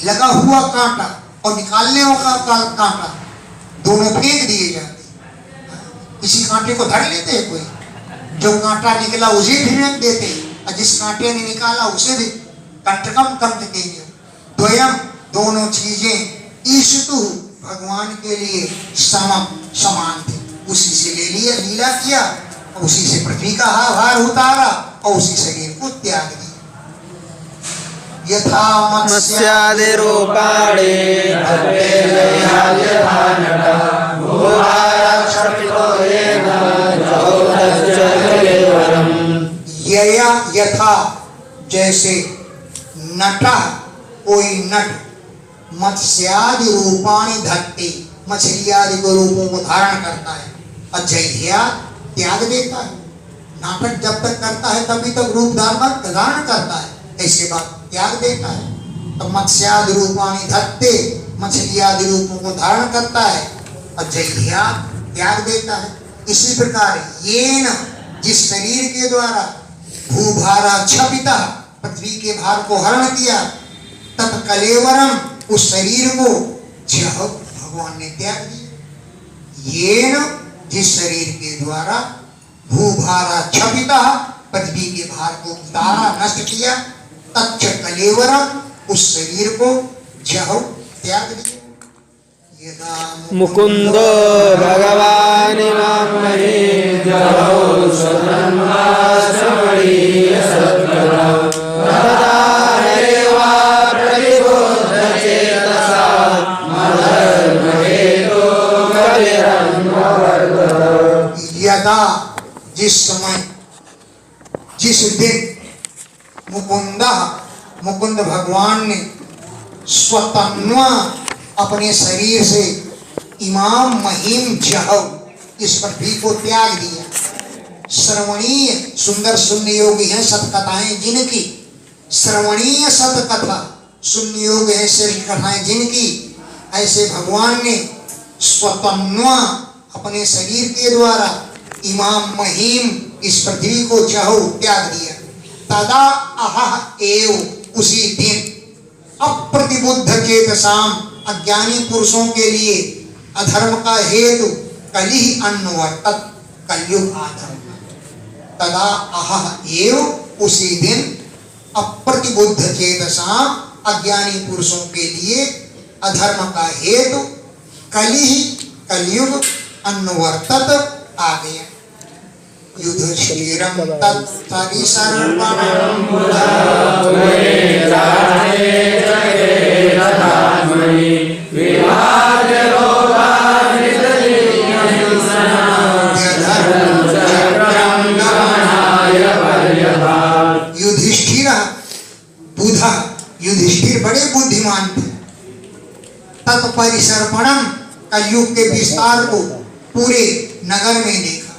लगा हुआ कांटा और निकालने का कांटा दोनों फेंक दिए जाते हैं। इसी कांटे को धर लेते हैं कोई, जो कांटा निकला उसे भी फेंक देते हैं, और जिस कांटे ने निकाला उसे भी। कंटकम कंटके द्वयम दोनों चीजें ईशतु भगवान के लिए समम समान थे, उसी से ले लिया, लीला किया, और उसी से पृथ्वी का भार उतारा और उसी शरीर को त्याग दिया। यथा मत्स्यादिरूपाणि यथा नट भूभारक्षपितो येन जहौरश्च कलेवरम्। यया यथा जैसे नटा कोई नट मत्स्यादि रूपाणि धत्ते मछली आदि के रूपों को धारण करता है, अजह्या त्याग देता है। नाटक जब तक करता है तभी तक रूप धारण करता है, ऐसे बात त्याग देता है। तो मत्स्यादि रूपाणि धत्ते मछली आदि रूपों को धारण करता है, अजह्या त्याग देता है। इसी प्रकार येन जिस शरीर के द्वारा भूभारा क्षपिता पृथ्वी के भार को हरण किया, तत्कलेवरम उस शरीर को जह भगवान ने त्याग दिया। येन जिस शरीर के द्वारा भूभारा क्षपिता पृथ्वी के भार को उतारा नष्ट किया, तच्च कलेवरम उस शरीर को जह त्याग दिया। मुकुंदो भगवानिमां महे जहौ स्वधर्माश्रमणीय सद्गतौ तदा हरेवा प्रतिबोधचेतसा मदर्महेतो कलिरन्ववर्तत। यदा जिस समय जिस दिन मुकुंद भगवान ने स्वतन्वा अपने शरीर से इमाम महिम जहव इस पृथ्वी को त्याग दिया। श्रवणीय सुंदर सुनने योग्य है सतकथाएं जिनकी, श्रवणीय सतकथा सुनने योग्य है श्रेष्ठ कथाएं जिनकी, ऐसे भगवान ने स्वतन्वा अपने शरीर के द्वारा इमाम महिम इस पृथ्वी को जहु त्याग दिया। तदा अह एव उसी दिन अप्रतिबुद्ध चेतसाम अज्ञानी पुरुषों के लिए अधर्म का हेतु कलिह अन्वर्तत कलयुग आधर्म। तदा अह एव उसी दिन अप्रतिबुद्ध चेतसाम अज्ञानी पुरुषों के लिए अधर्म का हेतु कलिह कलयुग अन्वर्तत आ गया। युधिष्ठिरं तत्सरिसर्वणं युधिष्ठिर बुध युधिष्ठिर बड़े बुद्धिमान थे। तत्परिसर्पणम कलयुग के विस्तार को पूरे नगर में देखा,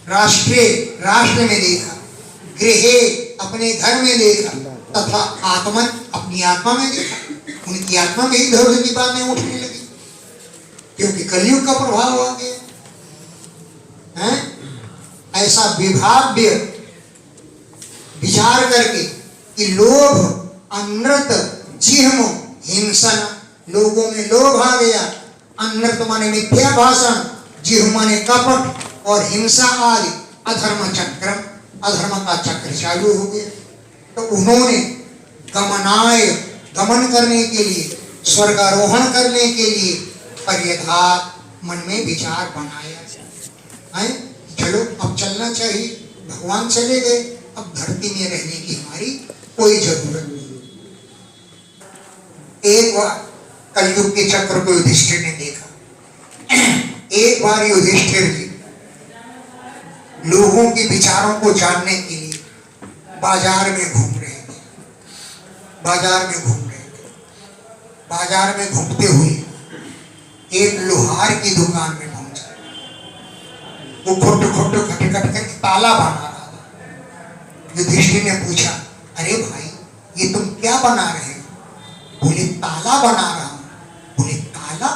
राष्ट्र में देखा, गृहे अपने घर में देखा, तथा आत्मन अपनी आत्मा में देखा। उनकी आत्मा में ही धर्म की बातें उठने लगी, क्योंकि कलयुग का प्रभाव आ गया है। ऐसा विभाव्य विचार करके कि लोभ अनृत जिह्म हिंसन, लोगों में लोभ आ गया। अनृत माने मिथ्या भाषण, जिह्म माने कपट, और हिंसा आदि अधर्म का चक्र चालू हो गया। तो उन्होंने गमन करने के लिए, स्वर्गारोहण करने के लिए मन में विचार बनाया है, चलो अब चलना चाहिए, भगवान चले गए, अब धरती में रहने की हमारी कोई जरूरत नहीं। एक बार कलयुग के चक्र को युधिष्ठिर ने देखा। एक बार युधिष्ठिर जी लोगों के विचारों को जानने के लिए बाजार में घूम रहे थे। बाजार में घूमते हुए एक लोहार की दुकान में पहुंचा। वो खुट खट कर ताला बना रहा था। युधिष्ठिर ने पूछा, अरे भाई ये तुम क्या बना रहे हो? बोले ताला बना रहा हूं। बोले ताला?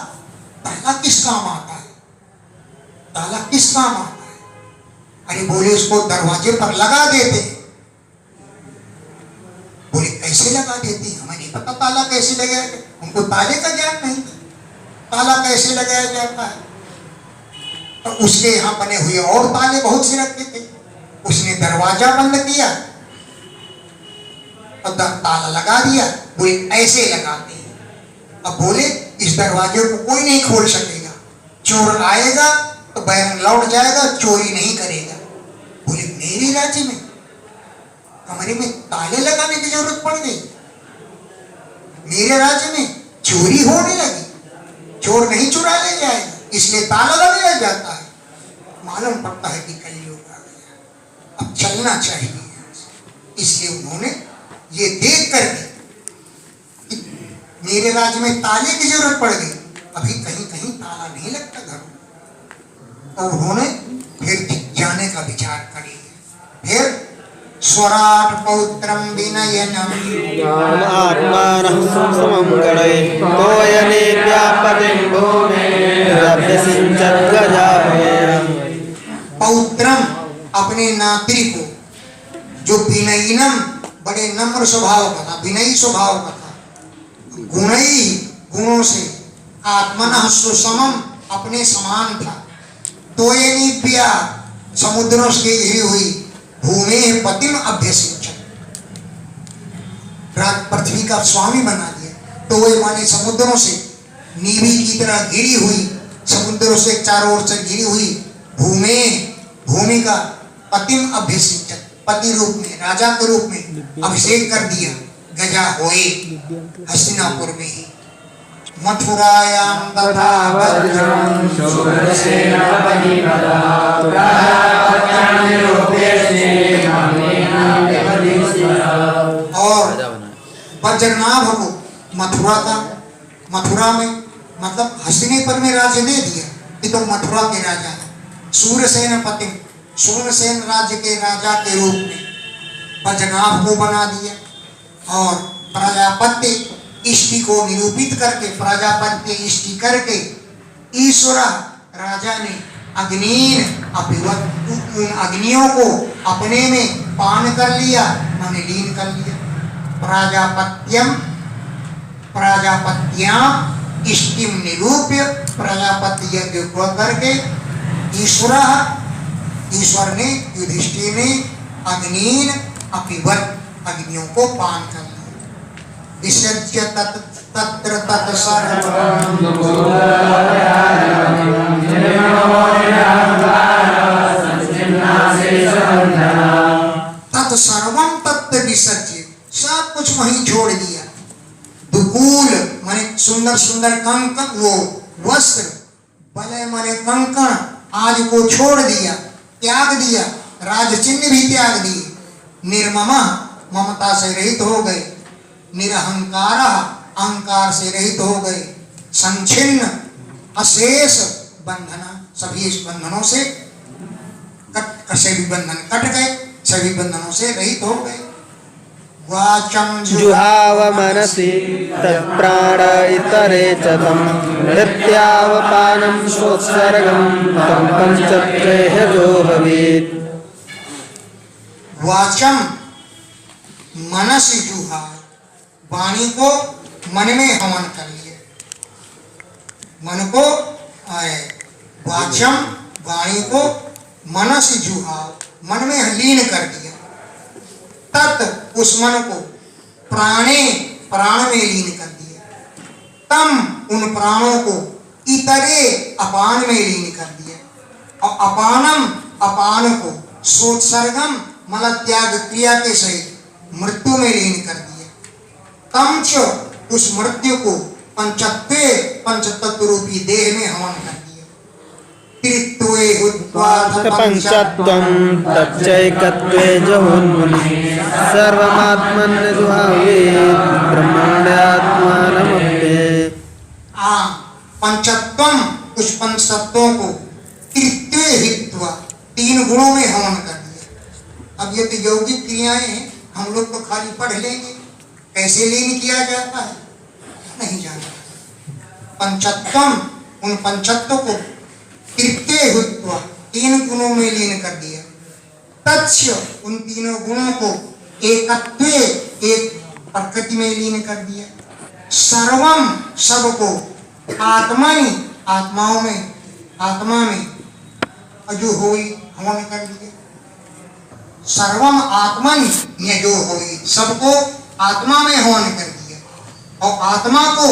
ताला किस काम आता है? ताला किस काम आता है? अरे बोले उसको दरवाजे पर लगा देते। बोले कैसे लगा देती? हमें नहीं पता ताला कैसे लगाया, हमको ताले का ज्ञान नहीं था, ताला कैसे लगाया जाता है। तो उसके यहाँ बने हुए और ताले बहुत से रखे थे। उसने दरवाजा बंद किया और ताला लगा दिया। बोले ऐसे लगाते हैं। अब बोले इस दरवाजे को कोई नहीं खोल सकेगा, चोर आएगा तो बैरंग लौट जाएगा, चोरी नहीं करेगा। बोले मेरे राज्य में कमरे में ताले लगाने की जरूरत पड़ गई? मेरे राज्य में चोरी होने लगी, चोर नहीं चुरा ले जाएगा, इसलिए ताला लगाया जाता है। मालूम पड़ता है कि कलयुग आ गया, अब चलना चाहिए। इसलिए उन्होंने ये देख कर कि मेरे राज्य में ताले की जरूरत पड़ गई, अभी कहीं कहीं ताला नहीं लगता घरों, तो उन्होंने फिर जाने का विचार कर लिया। फिर स्वराट पौत्रम विनयनम आत्मानः समंगले तोयने व्यापतिं भूमे रभ्यसिंचत् गजाभयम्। पौत्रम अपने नात्री को, जो विनयनम बड़े नम्र स्वभाव का था, विनयी स्वभाव का था, गुणई गुणों से, आत्मनः सुसमम अपने समान था, तोयनी प्या समुद्रों से घिरी हुई, भूमे पतिम अभ्यसिंचत पृथ्वी का स्वामी बना दिया। तो वह माने समुद्रों से नीवी की तरह घिरी हुई, समुद्रों से चारों ओर से घिरी हुई भूमे, भूमि का पतिम अभ्यसिंचत पति रूप में, राजा के रूप में अभिषेक कर दिया। गजा होए हस्तिनापुर में ही, मथुरायां तथा वज्रं शूरसेनापति और वज्रनाभ को मथुरा में मतलब हस्तिनापुर में राज्य दे दिया कि तुम मथुरा के राजा है। शूरसेनापति, शूरसेन राज्य के राजा के रूप में वज्रनाभ को बना दिया। और प्रजापति इष्टि को निरूपित करके, प्रजापति इष्टि करके ईश्वर राजा ने अग्निन अभिवत उन अग्नियों को अपने में पान कर लिया, माने लीन कर लिया। प्रजापत्याम इष्टिम निरूप्य, प्रजापति यज्ञ करके ईश्वर ने, युधिष्ठिर ने अग्निन अपिवत अग्नियों को पान कर लिया। विसर्ज्य तत्र तत्सर्वं तत्सर्वं तत्र विसर्ज्य, सब कुछ वहीं छोड़ दिया। दुकूल माने सुंदर सुंदर कंकण, वो वस्त्र, बलय माने कंकण आज को छोड़ दिया, त्याग दिया। राज चिन्ह भी त्याग दिए। निर्ममा ममता से रहित हो गए। निरहंकार अहंकार से रहित हो गए। संचिन्न अशेष बंधना, सभी बंधनों से सभी बंधन कट गए, सभी बंधनों से रहित हो गए। वाचम जुहाव मनसि तत्प्राण इतरे च तं नित्यावपानं सोत्सर्गं तं पंचत्रेह्यो भवेत्। वाचम मनसि जुहाव, वाणी को मन में हवन कर लिया। मन को वाचम वाणी को मनसि जुहाव, मन में लीन कर दिया। तत् उस मन को प्राणे प्राण में लीन कर दिया। तम उन प्राणों को इतरे अपान में लीन कर दिया, और अपानम अपान को सोत्सर्गम मल त्याग क्रिया के सहित मृत्यु में लीन कर दिया। तम च उस मृत्यु को पंचत्वे पंचतत्व रूपी देह में हवन कर दिया। त्रित्वे हुत्वाथ पंचत्वं तच्चैकत्वे जहोन्मुनि सर्वमात्मन्यजुहावे ब्रह्मण्यात्मानमप्ये। पंचत्वम उस पंचतत्वों को त्रित्वे हित्वा तीन गुणों में हवन कर दिया। अब ये तो यौगिक क्रियाएं हैं, हम लोग तो खाली पढ़ लेंगे, कैसे लीन किया जाता है नहीं जाना। पंचत्वम उन पंचत्व को त्रित्वे हित्वा तीन गुणों में लीन कर दिया। तच्च उन तीनों गुणों को एकत्वे एक प्रकृति में लीन कर दिया। सर्वम सबको आत्मनि आत्माओं में आत्मा में अजो होई हवन कर दिया। सर्वम आत्मनि न्यजो होई सबको आत्मा में हवन कर दिया, और आत्मा को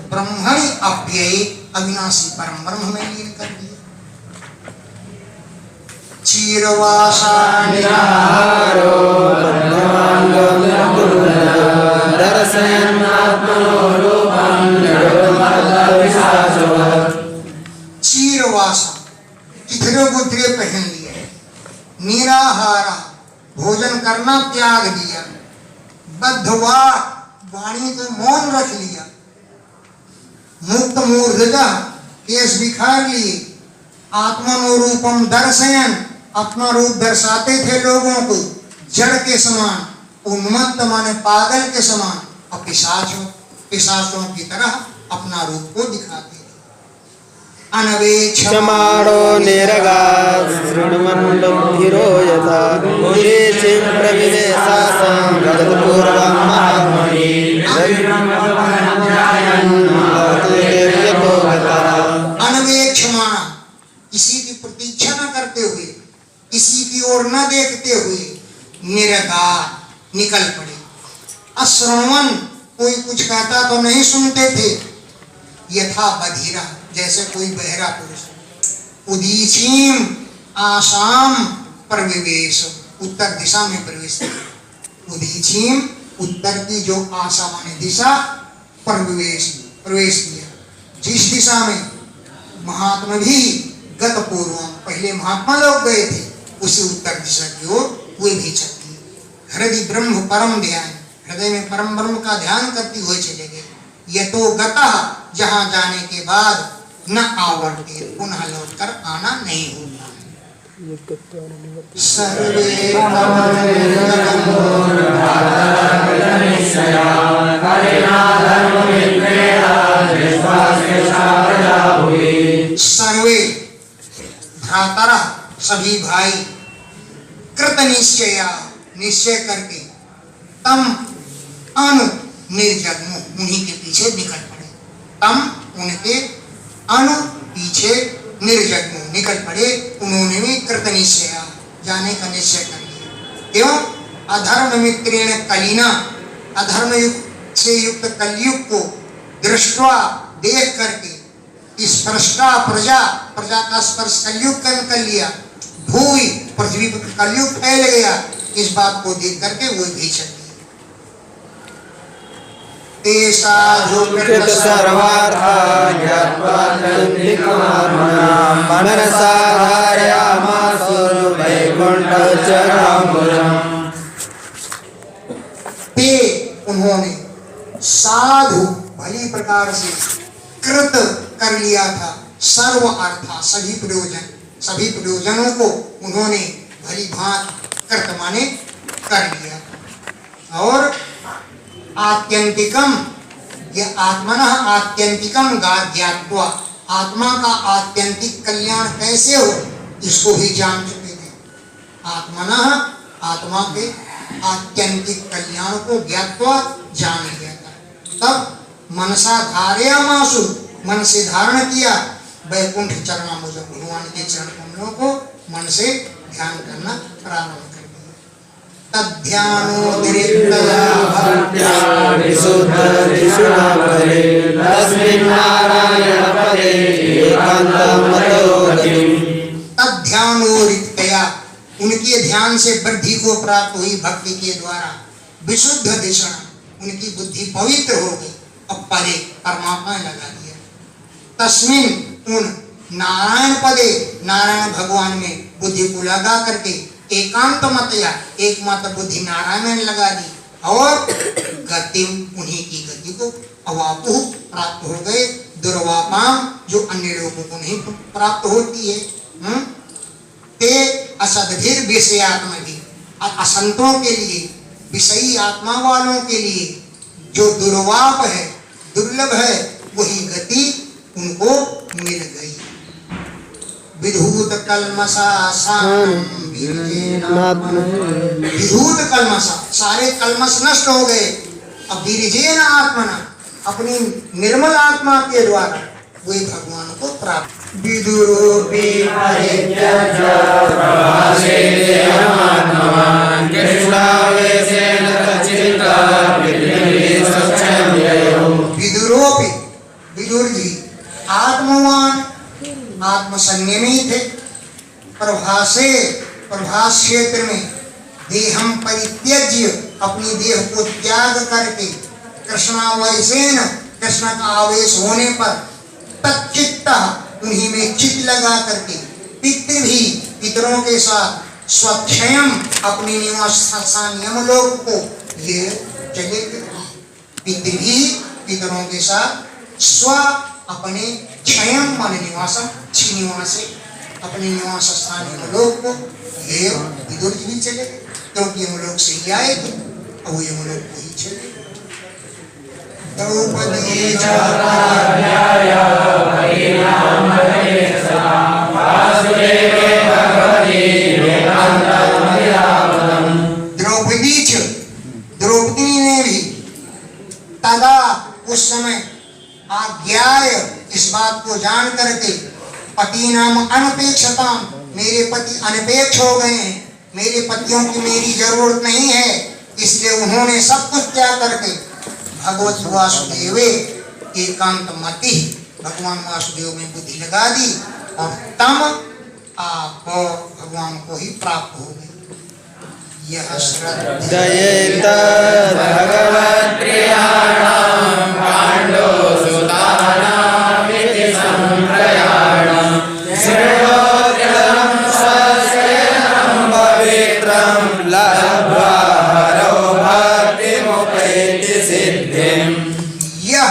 ब्रह्मणि अव्ययी अविनाशी परम ब्रह्म में लीन कर दिया। चीरवासा निराहारो बद्धवांगं दर्शयन् आत्मरूपं चीरवासा चिथरे गुथरे पहन लिया, निराहारा भोजन करना त्याग दिया, बद्धवा वाणी को मौन रख लिया, मुक्त मूर्धता केस बिखार लिए, आत्मनोरूपम दर्शयन अपना रूप दर्शाते थे लोगों को जड़ के समान, उन्मत्त माने पागल के समान, और पिशाचों की तरह अपना रूप को दिखाते थे। क्षमाणो निरगात् शृण्वन्नोद्धिरो यथा उदीचिं प्रविवेशासं गतपूर्वं महात्मनि अनवेक्षमाणा किसी की प्रतीक्षा न करते हुए, किसी की ओर न देखते हुए निरगात निकल पड़े। अश्रवण कोई कुछ कहता तो नहीं सुनते थे, यथा बधिरा जैसे कोई बहरा पुरुष। उदीचीम आसाम प्रविवेश उत्तर दिशा में प्रवेश किया। उदीचीम उत्तर की जो आशा माने दिशा प्रवेश किया। जिस दिशा में महात्मा भी गत पूर्वम पहले महात्मा लोग गए थे, उसी उत्तर दिशा की ओर वे भी चलती है। हृदय ब्रह्म परम ध्यान, हृदय में परम ब्रह्म का ध्यान करती हुए चले गए। यह तो गता जहाँ जाने के बाद न आवर्ते पुनः लौटकर आना नहीं होता है। सर्वे सर्वे भ्रातरा सभी भाई कृत निश्चया निश्चय करके तम अनु निर्जग्मु उन्हीं के पीछे निकल पड़े। तम उनके अनु पीछे निर्जग्मु निकल पड़े। उन्होंने भी कृत निश्चया जाने का निश्चय कर लिया। क्यों? अधर्म मित्रेण कलिना अधर्म युक्त से युक्त कलयुग को दृष्टवा देख करके स्पर्शा प्रजा का स्पर्श कलयुग कर लिया। भूमि पृथ्वी पर कलयुग फैल गया, इस बात को देख करके वो भी चल उन्होंने साधु भली प्रकार से कृत कर लिया था सर्व अर्था सभी प्रयोजनों को उन्होंने भली भांति कृत माने कर लिया। और आत्यंतिकम ये आत्मनः आत्यंतिकम ज्ञात्वा आत्मा का आत्यंतिक कल्याण कैसे हो इसको भी जान चुके थे। आत्मनः आत्मा के आत्यंतिक कल्याण को ज्ञात्वा जान लिया था। तब मनसा धारयामासु मन से धारण किया वैकुंठ चरणाम्बुज भगवान के चरण कमलों को मन से ध्यान करना प्रारंभ कर दिया। तद्ध्यानोदरिक्तया भक्त्या विशुद्ध विशुद्धापरे तस्मिन् नारायण पदे मतो गतिम् तद ध्यानोरितया उनके ध्यान से वृद्धि को प्राप्त हुई भक्ति के द्वारा विशुद्ध दिशा उनकी बुद्धि पवित्र हो गई। अब परे परमात्मा लगा दिया। तस्मिन उन नारायण पदे नारायण भगवान में बुद्धि को लगा करके एकांत मतया एकमात्र बुद्धि नारायण में लगा दी और गति उन्हीं की गति को अवापु प्राप्त हो गए। दुर्वापाम जो अन्य लोगों को नहीं प्राप्त होती है। ते असदधिर विषयात्म भी असंतों के लिए विषयी आत्मा वालों के लिए जो दुर्वाप है दुर्लभ है वही गति उनको मिल गई। विधूत कलमसा विधूत कलमसा सारे कलमस नष्ट हो गए। अब विरजेन आत्मना अपनी निर्मल आत्मा के द्वारा वे भगवान को प्राप्त। विदुरूपी परित्यज्य प्रभासेनात्मवान् कृष्णावेशेन तच्चित्ता विद्युल्लीसक्षम्ययो। विदुरोपी विदुर जी आत्मवान आत्मसंयमी थे। प्रभासे प्रभास क्षेत्र में देहम परित्यज्य अपनी देह को त्याग करके कृष्णावेशेन कृष्ण का आवेश होने पर तच्चित्ता उन्हीं में चित्त लगा करके पितृ भी पितरों के साथ स्वक्षयम अपने निवास स्थान यमलोक को ये चले गए। पितृ भी पितरों के साथ स्व अपने क्षयम मान निवासम निवासे अपने निवास स्थान यमलोक को ये विदुर जी भी चले गए क्योंकि यमलोक से ही आए थे और वो यमलोक को ही चले गए। द्रौपदी द्रौपदी ने भी तदा उस समय आज्ञाय इस बात को जान करके पति नाम अनपेक्षता मेरे पति अनपेक्ष हो गए हैं मेरे पतियों की मेरी जरूरत नहीं है इसलिए उन्होंने सब कुछ त्याग करके भगवत वासुदेव एकांत मति भगवान वासुदेव में बुद्धि लगा दी और तम आप भगवान को ही प्राप्त हो गए। यह श्रद्धेयता भगवत्प्रियाणां पाण्डवसुतानां इति सम्प्रयाणं श्रेयोऽत्यं स्वस्तेनं पवित्रं लब्ध्वा हरो भक्तिमुपैति सिद्धिम्। यह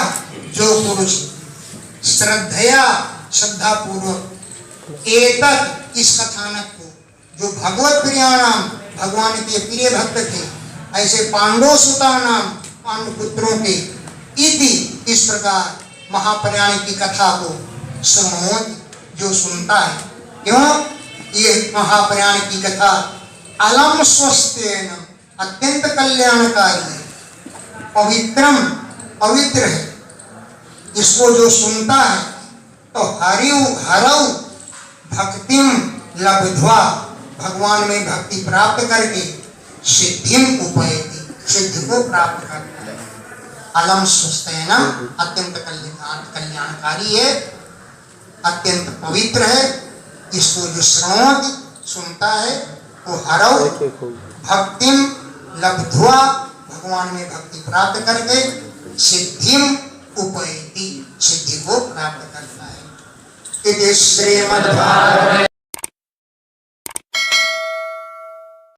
जो पुरुष श्रद्धया श्रद्धा पूर्वक एतत् इस कथानक को जो भगवत प्रियाणाम भगवान के प्रिय भक्त थे ऐसे पांडव सुता नाम पांडु पुत्रों के इति इस प्रकार महाप्रयाण की कथा को सुनोति जो सुनता है क्यों ये महाप्रयाण की कथा अलम स्वस्थेन अत्यंत कल्याणकारी है पवित्रम पवित्र है। इसको जो सुनता है तो हरौ भक्तिम लब्ध्वा भगवान में भक्ति प्राप्त करके सिद्धिम उपैति सिद्धि को प्राप्त करता है। अलम स्वस्थेन अत्यंत कल्याणकारी है अत्यंत पवित्र है। इसको जो श्रवण सुनता है वो हरौ भक्तिम लब्ध्वा भगवान में भक्ति प्राप्त करके सिद्धिम उपैति सिद्धि को प्राप्त करता है। इति श्रीमद्भागवते